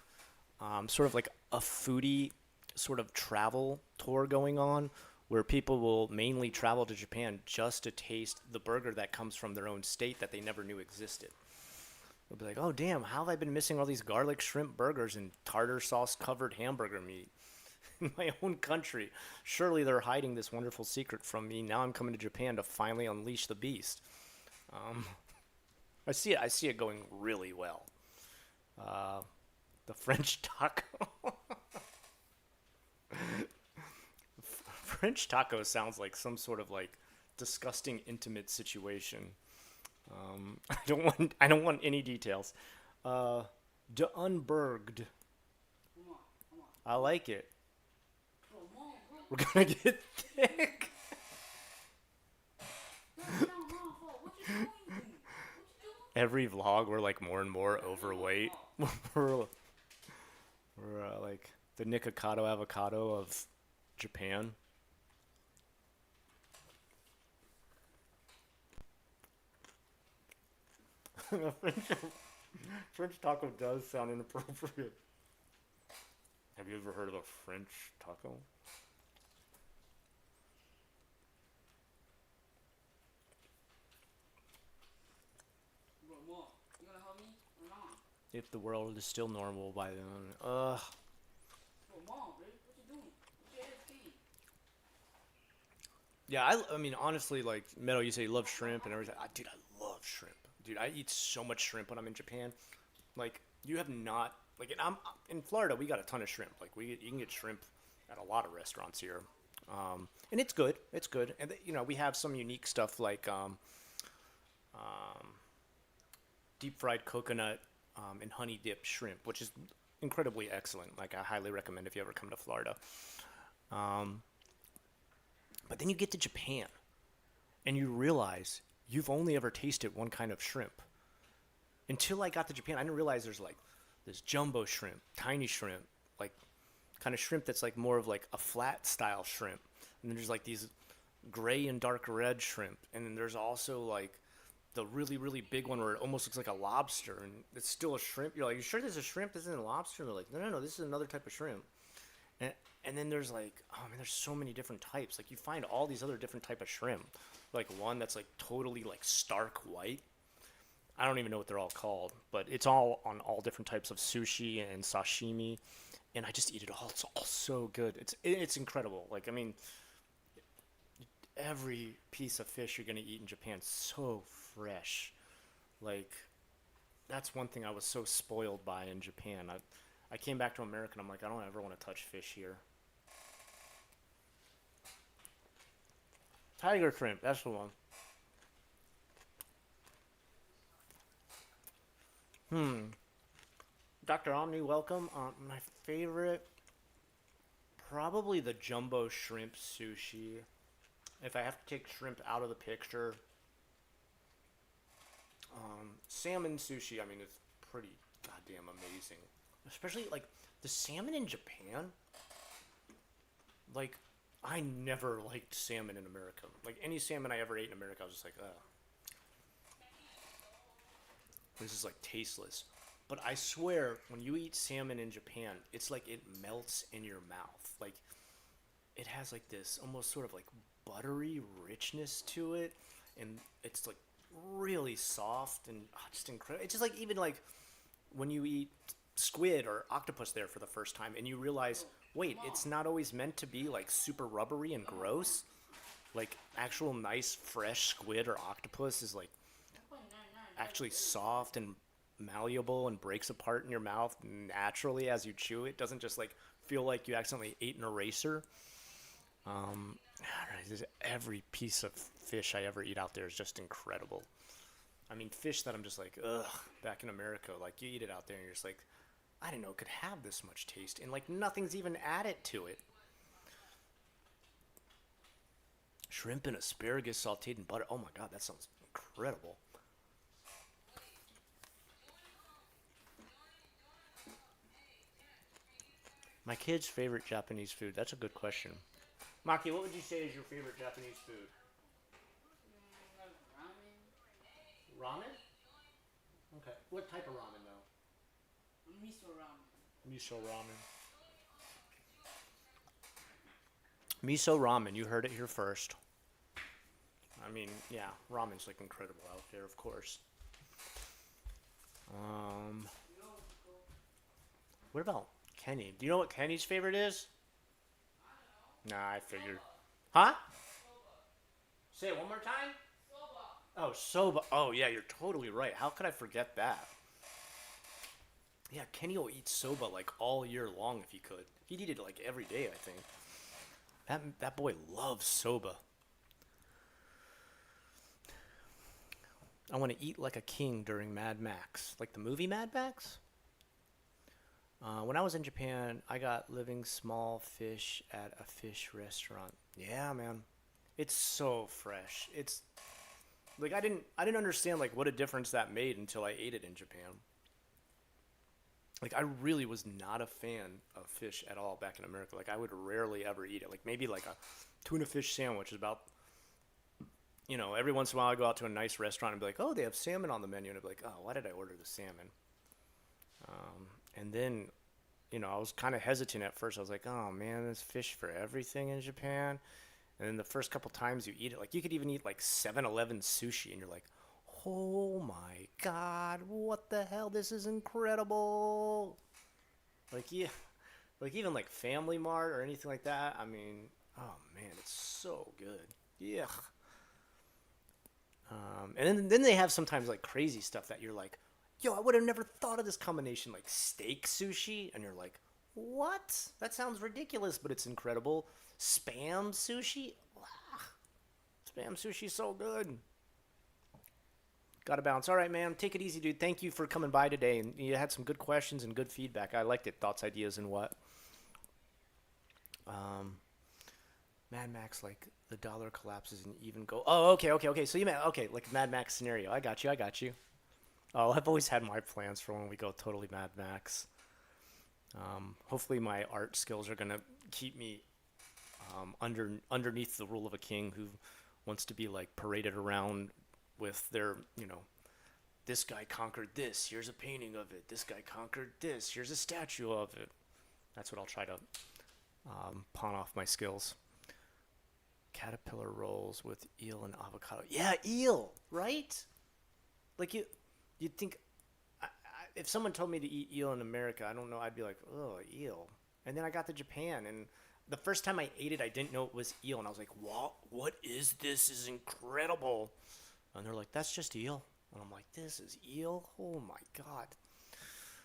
sort of like a foodie sort of travel tour going on where people will mainly travel to Japan just to taste the burger that comes from their own state that they never knew existed. They'll be like, oh, damn, how have I been missing all these garlic shrimp burgers and tartar sauce covered hamburger meat in my own country? Surely they're hiding this wonderful secret from me. Now I'm coming to Japan to finally unleash the beast. I see it going really well. The French taco. French taco sounds like some sort of like disgusting intimate situation. I don't want any details. De Unberged. Come on, come on. I like it. Come on, bro. We're gonna get thick. What you doing? Every vlog, we're like more and more overweight. we're like the Nikocado avocado of Japan. French taco does sound inappropriate. Have you ever heard of a French taco? Bro, Mom, you gonna help me or not? If the world is still normal by then. Bro, Mom, babe, what you doing? What's your AFK? Yeah, I mean, honestly, like, Meadow, you say you love shrimp and everything. Dude, I love shrimp. Dude, I eat so much shrimp when I'm in Japan. Like, you have not, like, and I'm in Florida, we got a ton of shrimp. Like, you can get shrimp at a lot of restaurants here. And it's good. It's good. And, you know, we have some unique stuff like deep fried coconut and honey dip shrimp, which is incredibly excellent. Like, I highly recommend if you ever come to Florida. But then you get to Japan and you realize you've only ever tasted one kind of shrimp. Until I got to Japan, I didn't realize there's like this jumbo shrimp, tiny shrimp, like kind of shrimp that's like more of like a flat style shrimp. And then there's like these gray and dark red shrimp. And then there's also like the really, really big one where it almost looks like a lobster and it's still a shrimp. You're like, you sure this is a shrimp? This isn't a lobster? And they're like, no, this is another type of shrimp. And then there's like, oh man, there's so many different types. Like you find all these other different type of shrimp. Like one that's like totally like stark white. I don't even know what they're all called, but it's all on all different types of sushi and sashimi. And I just eat it all. It's all so good. It's incredible. Like, I mean, every piece of fish you're going to eat in Japan is so fresh. Like, that's one thing I was so spoiled by in Japan. I came back to America and I'm like, I don't ever want to touch fish here. Tiger shrimp, that's the one. Dr. Omni, welcome. My favorite, probably the jumbo shrimp sushi. If I have to take shrimp out of the picture, salmon sushi, I mean, it's pretty goddamn amazing. Especially, like, the salmon in Japan. Like, I never liked salmon in America. Like, any salmon I ever ate in America, I was just like, ugh. This is, like, tasteless. But I swear, when you eat salmon in Japan, it's like it melts in your mouth. Like, it has, like, this almost sort of, like, buttery richness to it. And it's, like, really soft and just incredible. It's just, like, even, like, when you eat squid or octopus there for the first time and you realize, wait, it's not always meant to be like super rubbery and gross. Like actual nice fresh squid or octopus is like actually soft and malleable and breaks apart in your mouth naturally as you chew it. Doesn't just like feel like you accidentally ate an eraser. Every piece of fish I ever eat out there is just incredible. I mean, fish that I'm just like, ugh, back in America, like you eat it out there and you're just like, I didn't know it could have this much taste, and like nothing's even added to it. Shrimp and asparagus sauteed in butter. Oh my god, that sounds incredible. My kid's favorite Japanese food. That's a good question. Maki, what would you say is your favorite Japanese food? Like ramen. Ramen? Okay. What type of ramen though? Miso ramen. Miso ramen. Miso ramen. You heard it here first. I mean, yeah, ramen's like incredible out there, of course. Um, what about Kenny? Do you know what Kenny's favorite is? Nah, I figured. Huh? Say it one more time. Oh, soba. Oh, yeah, you're totally right. How could I forget that? Yeah, Kenny will eat soba like all year long if he could. He'd eat it like every day, I think. That boy loves soba. I want to eat like a king during Mad Max, like the movie Mad Max. When I was in Japan, I got living small fish at a fish restaurant. Yeah, man, it's so fresh. It's like I didn't understand like what a difference that made until I ate it in Japan. Like I really was not a fan of fish at all back in America. Like I would rarely ever eat it. Like maybe like a tuna fish sandwich is about, every once in a while I go out to a nice restaurant and be like, oh, they have salmon on the menu, and I'd be like, oh, why did I order the salmon? And then, I was kind of hesitant at first. I was like, oh man, there's fish for everything in Japan. And then the first couple times you eat it, like you could even eat like 7-Eleven sushi, and you're like, oh my god, what the hell? This is incredible. Like yeah, like even like Family Mart or anything like that. I mean, oh man, it's so good. Yeah. And then they have sometimes like crazy stuff that you're like, yo, I would have never thought of this combination, like steak sushi, and you're like, what? That sounds ridiculous, but it's incredible. Spam sushi, spam sushi's so good. Gotta bounce. All right, man. Take it easy, dude. Thank you for coming by today, and you had some good questions and good feedback. I liked it. Thoughts, ideas, and what. Um, Mad Max, like the dollar collapses and even go. Oh, okay. So you meant okay, like Mad Max scenario. I got you. Oh, I've always had my plans for when we go totally Mad Max. Hopefully, my art skills are gonna keep me underneath the rule of a king who wants to be like paraded around with their, this guy conquered this. Here's a painting of it. This guy conquered this. Here's a statue of it. That's what I'll try to pawn off my skills. Caterpillar rolls with eel and avocado. Yeah, eel, right? Like you'd think, if someone told me to eat eel in America, I don't know, I'd be like, oh, eel. And then I got to Japan, and the first time I ate it, I didn't know it was eel, and I was like, what is this? This is incredible. And they're like, that's just eel. And I'm like, this is eel? Oh my god.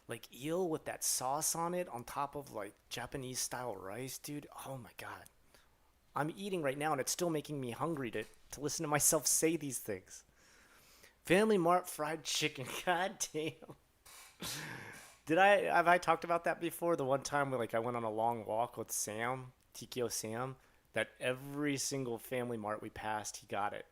Like eel with that sauce on it on top of like Japanese style rice, dude. Oh my god. I'm eating right now and it's still making me hungry to listen to myself say these things. Family Mart fried chicken. God damn. Have I talked about that before? The one time where like I went on a long walk with Sam, Tikio Sam, that every single Family Mart we passed, he got it.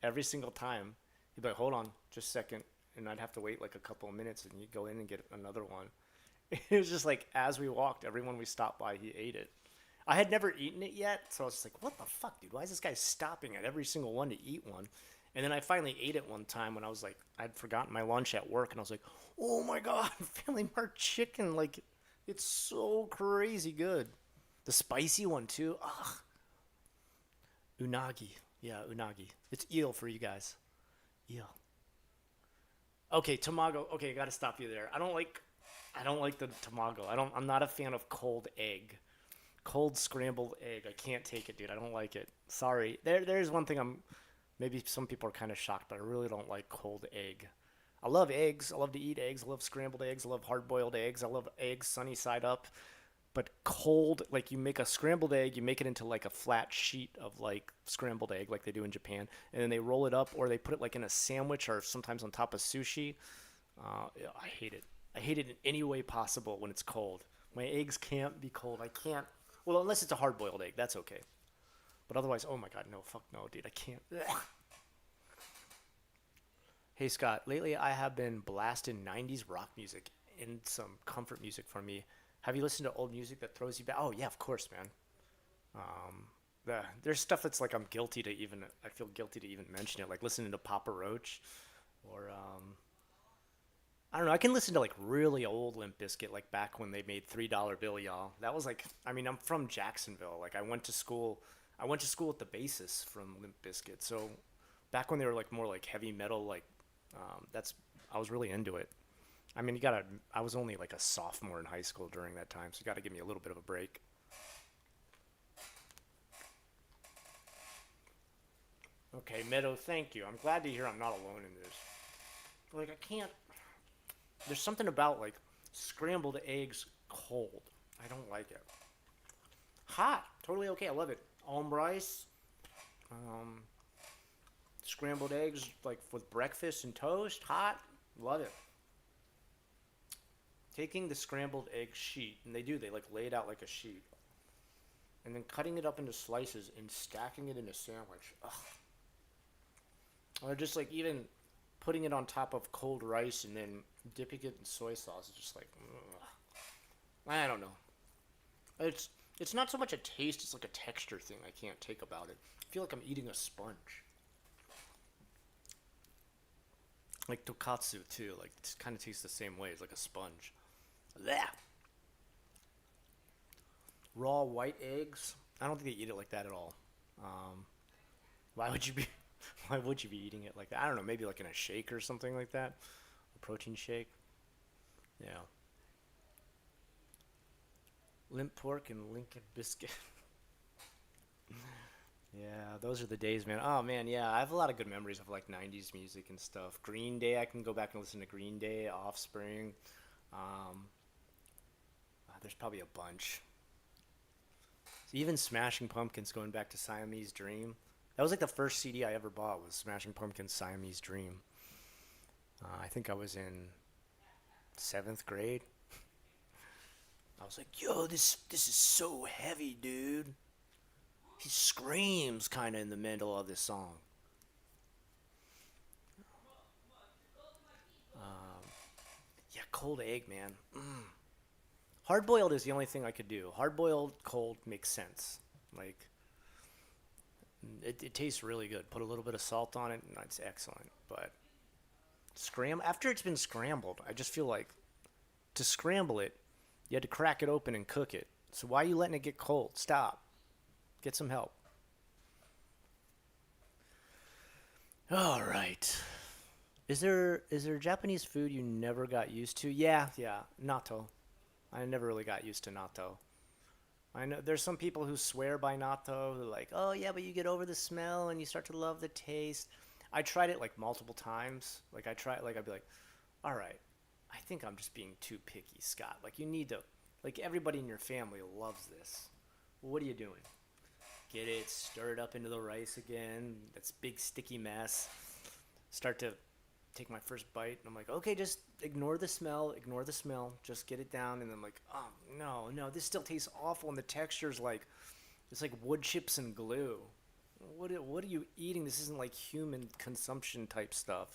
Every single time. He'd be like, hold on, just a second. And I'd have to wait like a couple of minutes and he'd go in and get another one. It was just like, as we walked, everyone we stopped by, he ate it. I had never eaten it yet, so I was just like, what the fuck, dude? Why is this guy stopping at every single one to eat one? And then I finally ate it one time when I was like, I'd forgotten my lunch at work, and I was like, oh my god, Family Mart chicken, like, it's so crazy good. The spicy one, too. Ugh. Unagi. Yeah, unagi. It's eel for you guys. Eel. Okay, tamago. Okay, I gotta stop you there. I don't like the tamago. I'm not a fan of cold egg. Cold scrambled egg. I can't take it, dude. I don't like it. Sorry. There's one thing maybe some people are kind of shocked, but I really don't like cold egg. I love eggs. I love to eat eggs. I love scrambled eggs. I love hard-boiled eggs. I love eggs sunny side up. But cold, like you make a scrambled egg, you make it into like a flat sheet of like scrambled egg like they do in Japan, and then they roll it up or they put it like in a sandwich or sometimes on top of sushi. I hate it. I hate it in any way possible when it's cold. My eggs can't be cold. I can't. Well, unless it's a hard-boiled egg, that's okay. But otherwise, oh my god, no, fuck no, dude, I can't. Ugh. Hey Scott, lately I have been blasting 90s rock music and some comfort music for me. Have you listened to old music that throws you back? Oh yeah, of course, man. There's stuff that's like I feel guilty to even mention it, like listening to Papa Roach or I don't know. I can listen to like really old Limp Bizkit, like back when they made $3 Bill, y'all. That was like, I mean, I'm from Jacksonville. Like, I went to school. I went to school with the bassist from Limp Bizkit. So back when they were like more like heavy metal, like that's I was really into it. I mean, you gotta. I was only like a sophomore in high school during that time, so you gotta give me a little bit of a break. Okay, Meadow, thank you. I'm glad to hear I'm not alone in this. Like, I can't. There's something about like scrambled eggs cold. I don't like it. Hot, totally okay. I love it. Almond rice, um, scrambled eggs like with breakfast and toast. Hot, love it. Taking the scrambled egg sheet, and they do. They like lay it out like a sheet, and then cutting it up into slices and stacking it in a sandwich. Ugh. Or just like even putting it on top of cold rice and then dipping it in soy sauce is just like, ugh. I don't know. It's it's not so much a taste; it's like a texture thing. I can't take about it. I feel like I'm eating a sponge, like tokatsu too. Like it kind of tastes the same way. It's like a sponge. Blech. Raw white eggs. I don't think they eat it like that at all. Um, why would you be? Why would you be eating it like that? I don't know. Maybe like in a shake or something like that. A protein shake. Yeah. Limp pork and Lincoln biscuit. Yeah, those are the days, man. Oh man, yeah, I have a lot of good memories of like '90s music and stuff. Green Day, I can go back and listen to Green Day, Offspring. Um, there's probably a bunch. Even Smashing Pumpkins, going back to Siamese Dream. That was like the first CD I ever bought was Smashing Pumpkins' Siamese Dream. I think I was in seventh grade. I was like, "Yo, this is so heavy, dude." He screams kind of in the middle of this song. Yeah, cold egg, man. Hard boiled is the only thing I could do. Hard boiled cold makes sense. Like it tastes really good. Put a little bit of salt on it, and it's excellent. But after it's been scrambled, I just feel like to scramble it, you had to crack it open and cook it. So why are you letting it get cold? Stop. Get some help. All right. Is there Japanese food you never got used to? Yeah, yeah, natto. I never really got used to natto. I know there's some people who swear by natto. They're like, "Oh yeah, but you get over the smell and you start to love the taste." I tried it like multiple times. Like I'd be like, "All right, I think I'm just being too picky, Scott. Like you need to like everybody in your family loves this. Well, what are you doing? Get it, stir it up into the rice again. That's big sticky mess. Start to take my first bite, and I'm like, okay, just ignore the smell, just get it down, and then I'm like, oh no, no, this still tastes awful, and the texture's like, it's like wood chips and glue. What are you eating? This isn't like human consumption type stuff.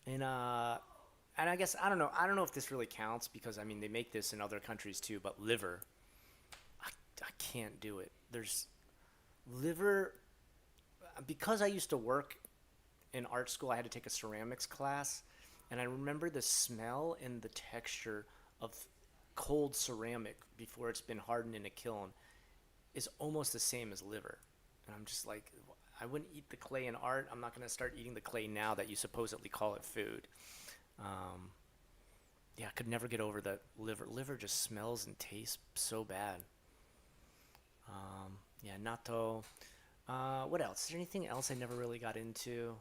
And and I guess I don't know if this really counts because I mean they make this in other countries too, but liver, I, I can't do it. There's liver because I used to work in art school. I had to take a ceramics class, and I remember the smell and the texture of cold ceramic before it's been hardened in a kiln is almost the same as liver. And I'm just like, I wouldn't eat the clay in art. I'm not going to start eating the clay now that you supposedly call it food. Um, yeah, I could never get over that liver. Liver just smells and tastes so bad. Yeah, natto. What else? Is there anything else I never really got into?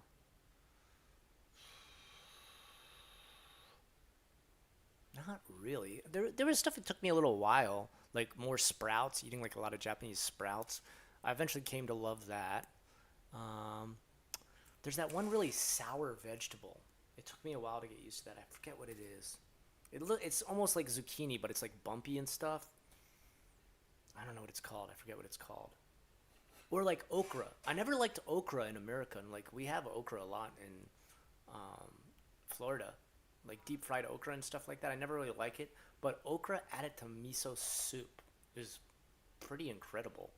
Not really. There was stuff that took me a little while, like more sprouts, eating like a lot of Japanese sprouts. I eventually came to love that. Um, there's that one really sour vegetable. It took me a while to get used to that. I forget what it is. It's almost like zucchini, but it's like bumpy and stuff. I don't know what it's called. I forget what it's called. Or like okra. I never liked okra in America, and like we have okra a lot in um, Florida, like deep fried okra and stuff like that. I never really like it, but okra added to miso soup is pretty incredible.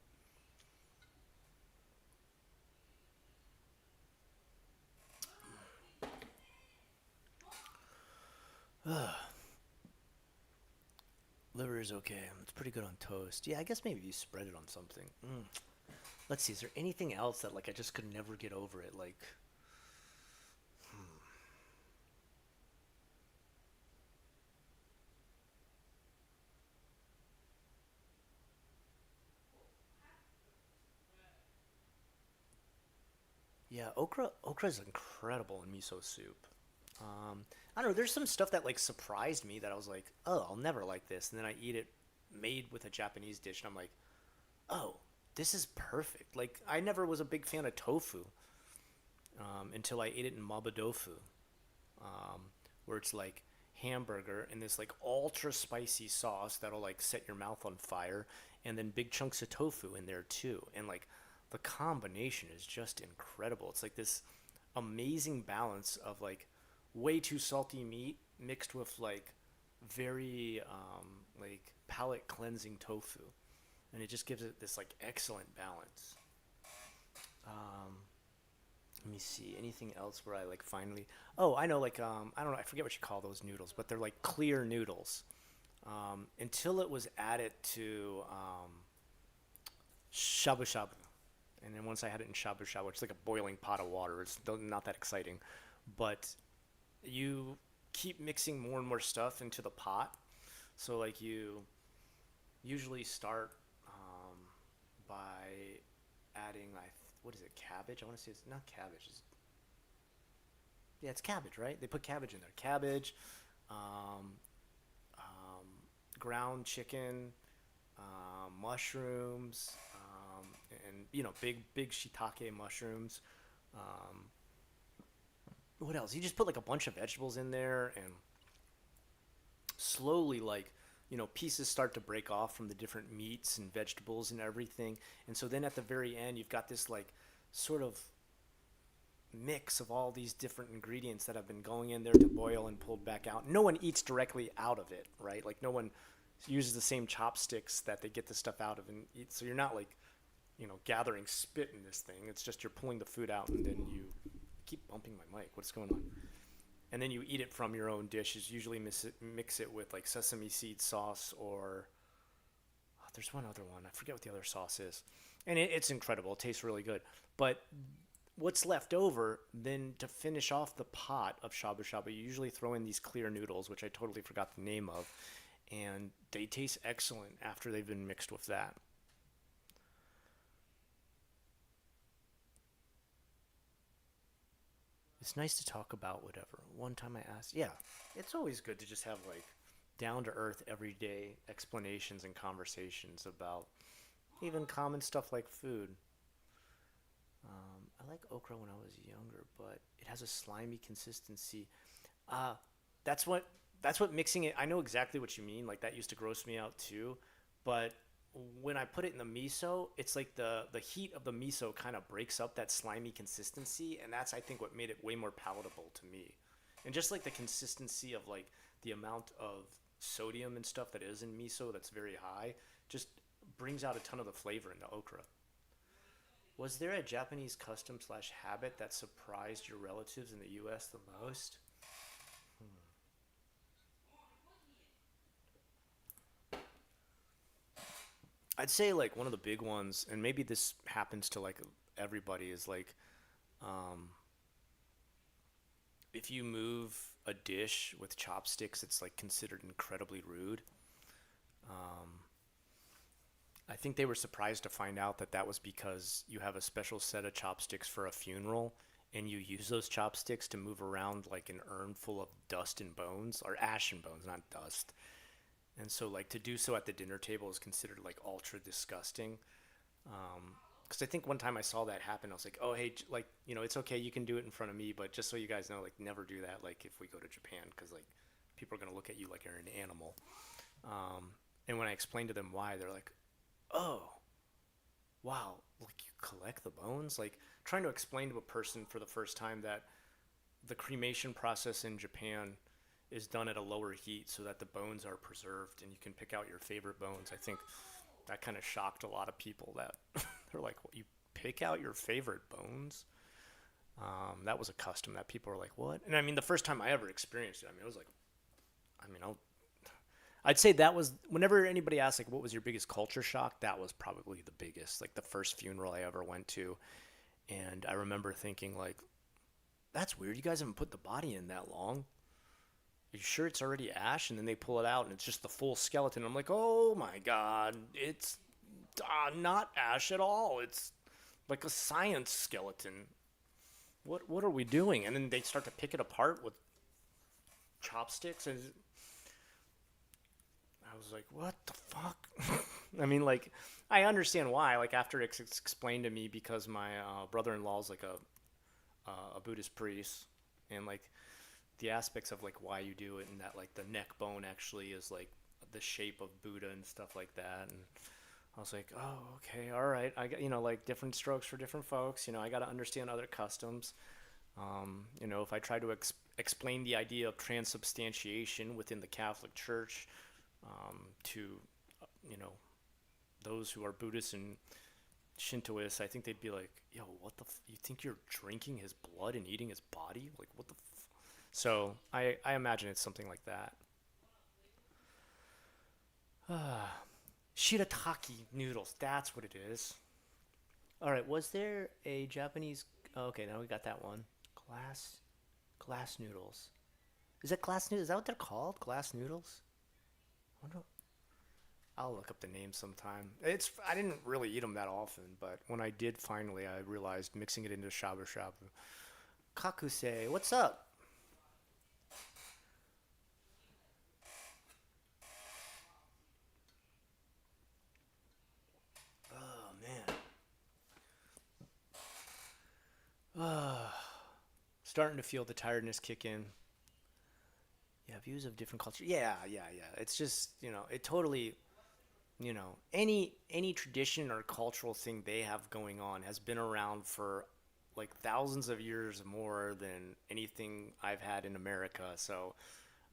Liver is okay. It's pretty good on toast. Yeah, I guess maybe you spread it on something. Let's see. Is there anything else that like I just could never get over it? Like, yeah, okra is incredible in miso soup. I don't know. There's some stuff that like surprised me that I was like, oh, I'll never like this, and then I eat it made with a Japanese dish, and I'm like, oh, this is perfect. Like I never was a big fan of tofu until I ate it in mabadofu, um, where it's like hamburger and this like ultra spicy sauce that'll like set your mouth on fire, and then big chunks of tofu in there too, and like the combination is just incredible. It's like this amazing balance of like way too salty meat mixed with like very like palate cleansing tofu, and it just gives it this like excellent balance. Um, Let me see. Anything else where I like finally? Oh, I know. Like I don't know. I forget what you call those noodles, but they're like clear noodles. Until it was added to shabu shabu, and then once I had it in shabu shabu, it's like a boiling pot of water. It's not that exciting, but you keep mixing more and more stuff into the pot. So like you usually start by adding what is it, cabbage? I want to say it's not cabbage. Yeah, it's cabbage, right? They put cabbage in there. Cabbage, um, um, ground chicken, mushrooms, and big shiitake mushrooms. Um, what else? You just put like a bunch of vegetables in there, and slowly, like, pieces start to break off from the different meats and vegetables and everything. And so then at the very end, you've got this like sort of mix of all these different ingredients that have been going in there to boil and pulled back out. No one eats directly out of it, right? Like no one uses the same chopsticks that they get the stuff out of and eat. So you're not like, gathering spit in this thing. It's just you're pulling the food out and then you keep bumping my mic. What's going on? And then you eat it from your own dishes. Usually mix it with like sesame seed sauce or there's one other one. I forget what the other sauce is. And it's incredible. It tastes really good. But what's left over, then to finish off the pot of shabu shabu, you usually throw in these clear noodles, which I totally forgot the name of. And they taste excellent after they've been mixed with that. It's nice to talk about whatever. One time I asked, yeah, it's always good to just have like down to earth, everyday explanations and conversations about even common stuff like food. I like okra when I was younger, but it has a slimy consistency. Uh, that's what that's what mixing it. I know exactly what you mean. Like that used to gross me out too, but when I put it in the miso, it's like the heat of the miso kind of breaks up that slimy consistency, and that's I think what made it way more palatable to me. And just like the consistency of like the amount of sodium and stuff that is in miso that's very high, just brings out a ton of the flavor in the okra. Was there a Japanese custom slash habit that surprised your relatives in the U.S. the most? I'd say like one of the big ones, and maybe this happens to like everybody, is like um, if you move a dish with chopsticks, it's like considered incredibly rude. Um, I think they were surprised to find out that that was because you have a special set of chopsticks for a funeral, and you use those chopsticks to move around like an urn full of dust and bones, or ash and bones, not dust. And so, like, to do so at the dinner table is considered like ultra disgusting. Because I think one time I saw that happen, I was like, oh, hey, like, it's okay, you can do it in front of me, but just so you guys know, like, never do that, like, if we go to Japan, because, like, people are going to look at you like you're an animal. Um, and when I explained to them why, they're like, oh, wow, like, you collect the bones? Like, trying to explain to a person for the first time that the cremation process in Japan is done at a lower heat so that the bones are preserved and you can pick out your favorite bones. I think that kind of shocked a lot of people that they're like, what, you pick out your favorite bones? That was a custom that people were like, what? And I mean, the first time I ever experienced it, I mean, it was like I mean, I'd say that was whenever anybody asks like what was your biggest culture shock, that was probably the biggest. Like the first funeral I ever went to, and I remember thinking like, that's weird. You guys haven't put the body in that long. Are you sure it's already ash? And then they pull it out and it's just the full skeleton. I'm like, oh my god, it's not ash at all. It's like a science skeleton. What are we doing? And then they start to pick it apart with chopsticks, and I was like, what the fuck? I mean, like, I understand why. Like after it's explained to me, because my brother-in-law is like a Buddhist priest, and like the aspects of like why you do it, and that like the neck bone actually is like the shape of Buddha and stuff like that. And I was like, oh, okay, all right. I got, like different strokes for different folks. I got to understand other customs. If I try to explain the idea of transubstantiation within the Catholic Church to, you know, those who are Buddhists and Shintoists, I think they'd be like, yo, what the you think you're drinking his blood and eating his body? Like, what the So I imagine it's something like that. Shirataki noodles, that's what it is. All right, was there a Japanese? Oh, okay, now we got that one. Glass, glass noodles. Is it glass noodles? Is that what they're called? Glass noodles? I wonder. I'll look up the name sometime. I didn't really eat them that often, but when I did finally, I realized mixing it into shabu shabu. Kakuse, what's up? Oh man. Starting to feel the tiredness kick in. Yeah, views of different cultures. Yeah, yeah, yeah. It's just, it totally, any tradition or cultural thing they have going on has been around for like thousands of years more than anything I've had in America. So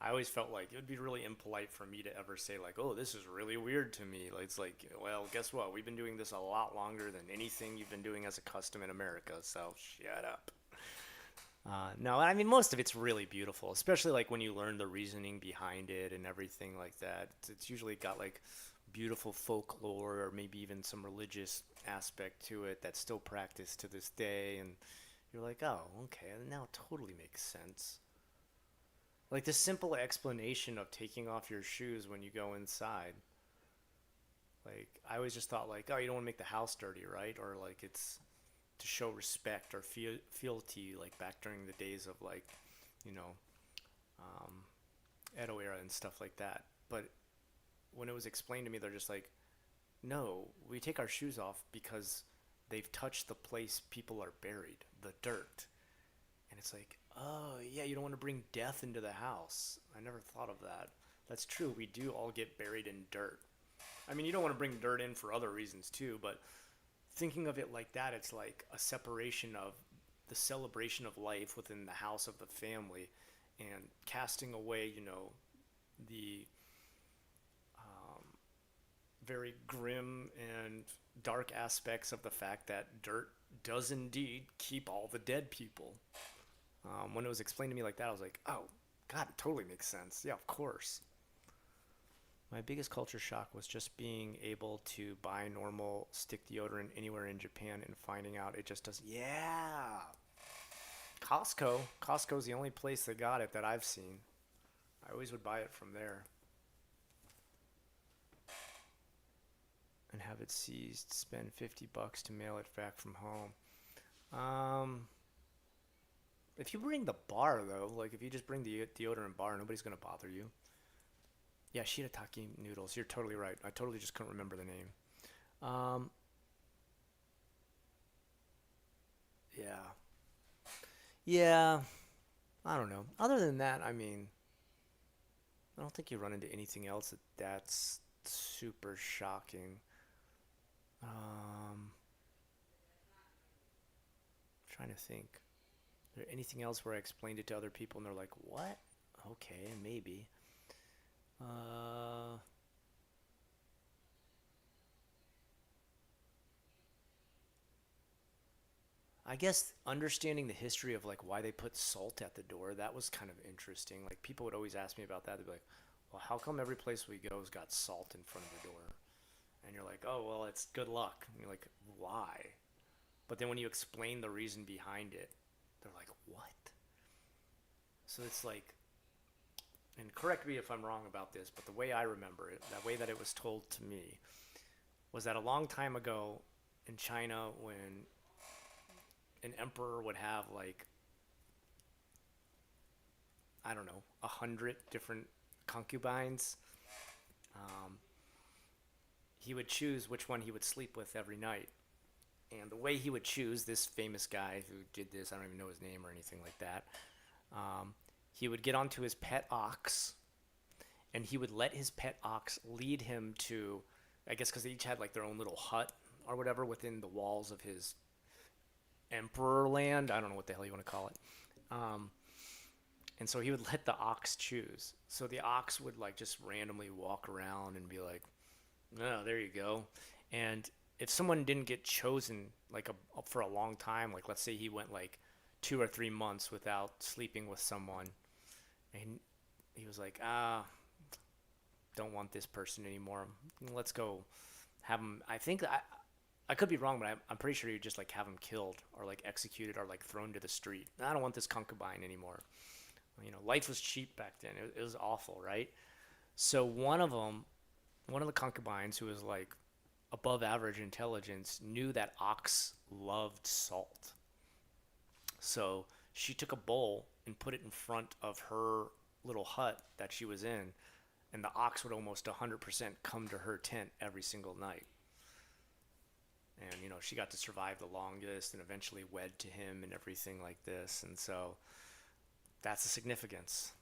I always felt like it would be really impolite for me to ever say like, "Oh, this is really weird to me." Like, it's like, well, guess what? We've been doing this a lot longer than anything you've been doing as a custom in America. So shut up. No, I mean most of it's really beautiful, especially like when you learn the reasoning behind it and everything like that. It's usually got like beautiful folklore or maybe even some religious aspect to it that's still practiced to this day, and you're like, oh, okay, now it totally makes sense. Like the simple explanation of taking off your shoes when you go inside. Like I always just thought like, oh, you don't want to make the house dirty, right? Or like it's to show respect or fealty, like back during the days of like, you know, um, Edo era and stuff like that. But when it was explained to me, they're just like, no, we take our shoes off because they've touched the place people are buried, the dirt. And it's like, oh, yeah, you don't want to bring death into the house. I never thought of that. That's true. We do all get buried in dirt. I mean, you don't want to bring dirt in for other reasons too, but thinking of it like that, it's like a separation of the celebration of life within the house of the family and casting away, the very grim and dark aspects of the fact that dirt does indeed keep all the dead people. When it was explained to me like that, I was like, oh, God, it totally makes sense. Yeah, of course. My biggest culture shock was just being able to buy normal stick deodorant anywhere in Japan and finding out it just doesn't. Yeah. Costco. Costco's the only place that got it that I've seen. I always would buy it from there and have it seized. Spend $50 to mail it back from home. If you bring the bar though, like if you just bring the deodorant bar, nobody's gonna bother you. Yeah, shirataki noodles. You're totally right. I totally just couldn't remember the name. Um, yeah, yeah. I don't know. Other than that, I mean, I don't think you run into anything else that's super shocking. Trying to think. Is there anything else where I explained it to other people and they're like, "What? Okay, maybe." Uh, I guess understanding the history of like why they put salt at the door, that was kind of interesting. Like people would always ask me about that. They'd be like, "Well, how come every place we go has got salt in front of the door?" And you're like, "Oh, well, it's good luck." And you're like, "Why?" But then when you explain the reason behind it, they're like, "What?" So it's like, and correct me if I'm wrong about this, but the way I remember it, that way that it was told to me, was that a long time ago in China when an emperor would have like, I don't know, 100 different concubines. Um, he would choose which one he would sleep with every night. And the way he would choose this famous guy who did this, I don't even know his name or anything like that. Um, he would get onto his pet ox, and he would let his pet ox lead him to, I guess, because they each had like their own little hut or whatever within the walls of his emperor land. I don't know what the hell you want to call it. Um, and so he would let the ox choose. So the ox would like just randomly walk around and be like, "Oh, there you go." And if someone didn't get chosen like for a long time, like let's say he went like 2 or 3 months without sleeping with someone, and he was like, don't want this person anymore. Let's go have him. I could be wrong, but I'm pretty sure you just like have him killed or like executed or like thrown to the street. I don't want this concubine anymore. Life was cheap back then. It was awful, right? So one of the concubines who was like above average intelligence, knew that ox loved salt. So she took a bowl and put it in front of her little hut that she was in, and the ox would almost 100% come to her tent every single night. And she got to survive the longest and eventually wed to him and everything like this. And so that's the significance.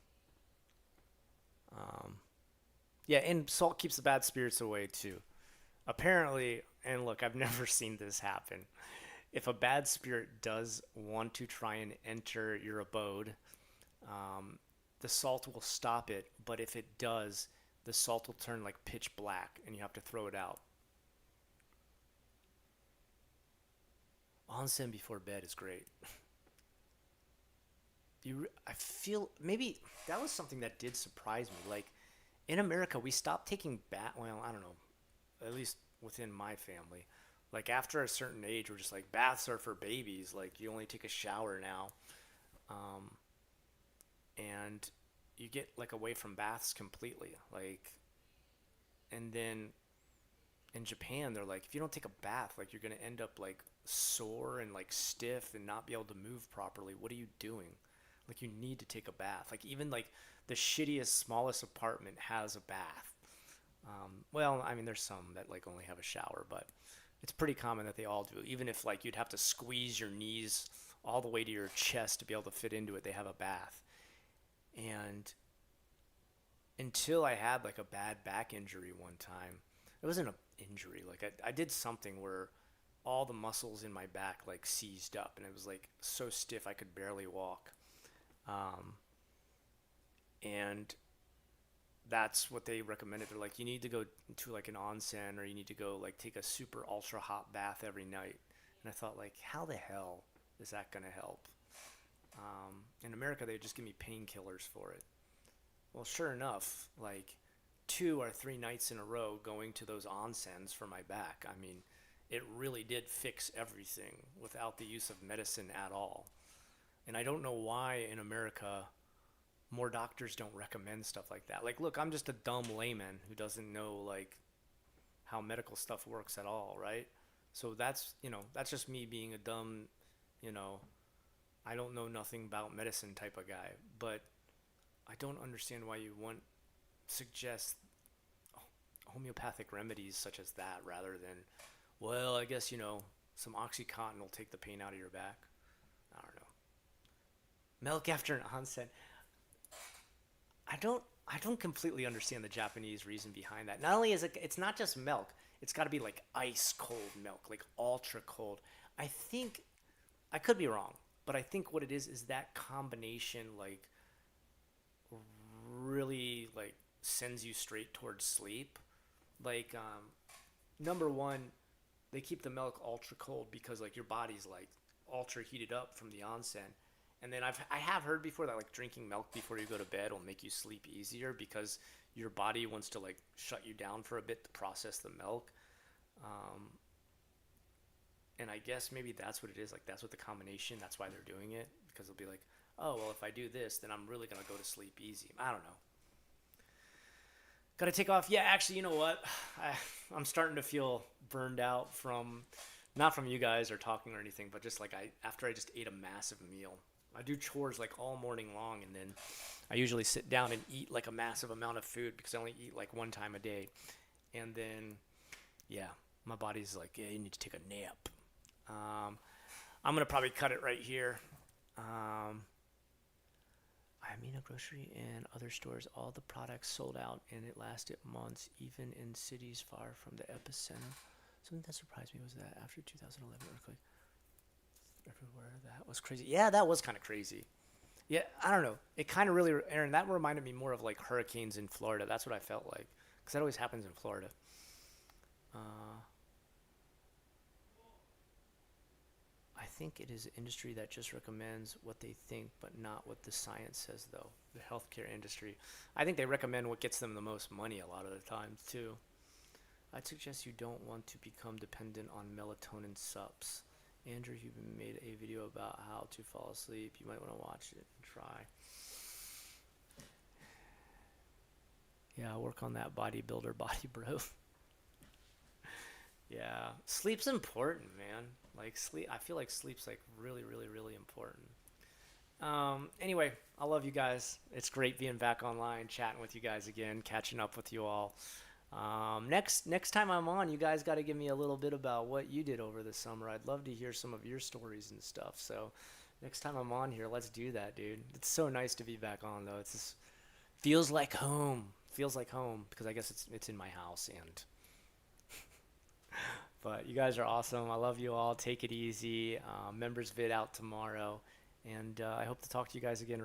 Yeah, and salt keeps the bad spirits away too. Apparently, and look, I've never seen this happen. If a bad spirit does want to try and enter your abode, um, the salt will stop it. But if it does, the salt will turn like pitch black, and you have to throw it out. Onsen before bed is great. I feel maybe that was something that did surprise me. Like in America, we stopped taking bath. Well, I don't know. At least within my family, like after a certain age, we're just like baths are for babies. Like you only take a shower now, um, and you get like away from baths completely. Like, and then in Japan, they're like, if you don't take a bath, like you're gonna end up like sore and like stiff and not be able to move properly. What are you doing? Like you need to take a bath. Like even like the shittiest, smallest apartment has a bath. Well, I mean, there's some that like only have a shower, but it's pretty common that they all do. Even if like you'd have to squeeze your knees all the way to your chest to be able to fit into it, they have a bath. And until I had like a bad back injury one time, it wasn't an injury. Like I did something where all the muscles in my back like seized up, and it was like so stiff I could barely walk. Um, and that's what they recommended. They're like, you need to go to like an onsen, or you need to go like take a super ultra hot bath every night. And I thought like, how the hell is that gonna help? In America, they just give me painkillers for it. Well, sure enough, like 2 or 3 nights in a row going to those onsens for my back. I mean, it really did fix everything without the use of medicine at all. And I don't know why in America more doctors don't recommend stuff like that. Like, look, I'm just a dumb layman who doesn't know like how medical stuff works at all, right? So that's just me being a dumb, you know, I don't know nothing about medicine type of guy. But I don't understand why you want suggest homeopathic remedies such as that rather than, well, I guess some OxyContin will take the pain out of your back. I don't know. Milk after an onset. I don't completely understand the Japanese reason behind that. Not only is it's not just milk, it's got to be like ice cold milk, like ultra cold. I think I could be wrong, but I think what it is that combination like really like sends you straight towards sleep. Like number one, they keep the milk ultra cold because like your body's like ultra heated up from the onsen. And then I have heard before that like drinking milk before you go to bed will make you sleep easier because your body wants to like shut you down for a bit to process the milk. Um, and I guess maybe that's what it is. Like that's what the combination. That's why they're doing it because they'll be like, oh well, if I do this, then I'm really gonna go to sleep easy. I don't know. Got to take off. Yeah, actually, you know what? I'm starting to feel burned out from, not from you guys or talking or anything, but just like after I just ate a massive meal. I do chores like all morning long, and then I usually sit down and eat like a massive amount of food because I only eat like one time a day. And then, yeah, my body's like, yeah, you need to take a nap. I'm gonna probably cut it right here. I mean, a grocery and other stores, all the products sold out, and it lasted months, even in cities far from the epicenter. Something that surprised me was that after 2011 earthquake, everywhere, that was crazy. Yeah, that was kind of crazy. Yeah, I don't know. It kind of really, Aaron, that reminded me more of like hurricanes in Florida. That's what I felt like, because that always happens in Florida. Uh, I think it is an industry that just recommends what they think, but not what the science says, though. The healthcare industry. I think they recommend what gets them the most money a lot of the times, too. I'd suggest you don't want to become dependent on melatonin subs. Andrew Huberman made a video about how to fall asleep. You might want to watch it and try. Yeah, work on that bodybuilder body, bro. Yeah, sleep's important, man. Like sleep, I feel like sleep's like really, really, really important. Anyway, I love you guys. It's great being back online, chatting with you guys again, catching up with you all. Next time I'm on, you guys got to give me a little bit about what you did over the summer. I'd love to hear some of your stories and stuff. So next time I'm on here, let's do that, dude. It's so nice to be back on, though. It's just, feels like home. Feels like home because I guess it's in my house and. But you guys are awesome. I love you all. Take it easy. Members vid out tomorrow, and I hope to talk to you guys again.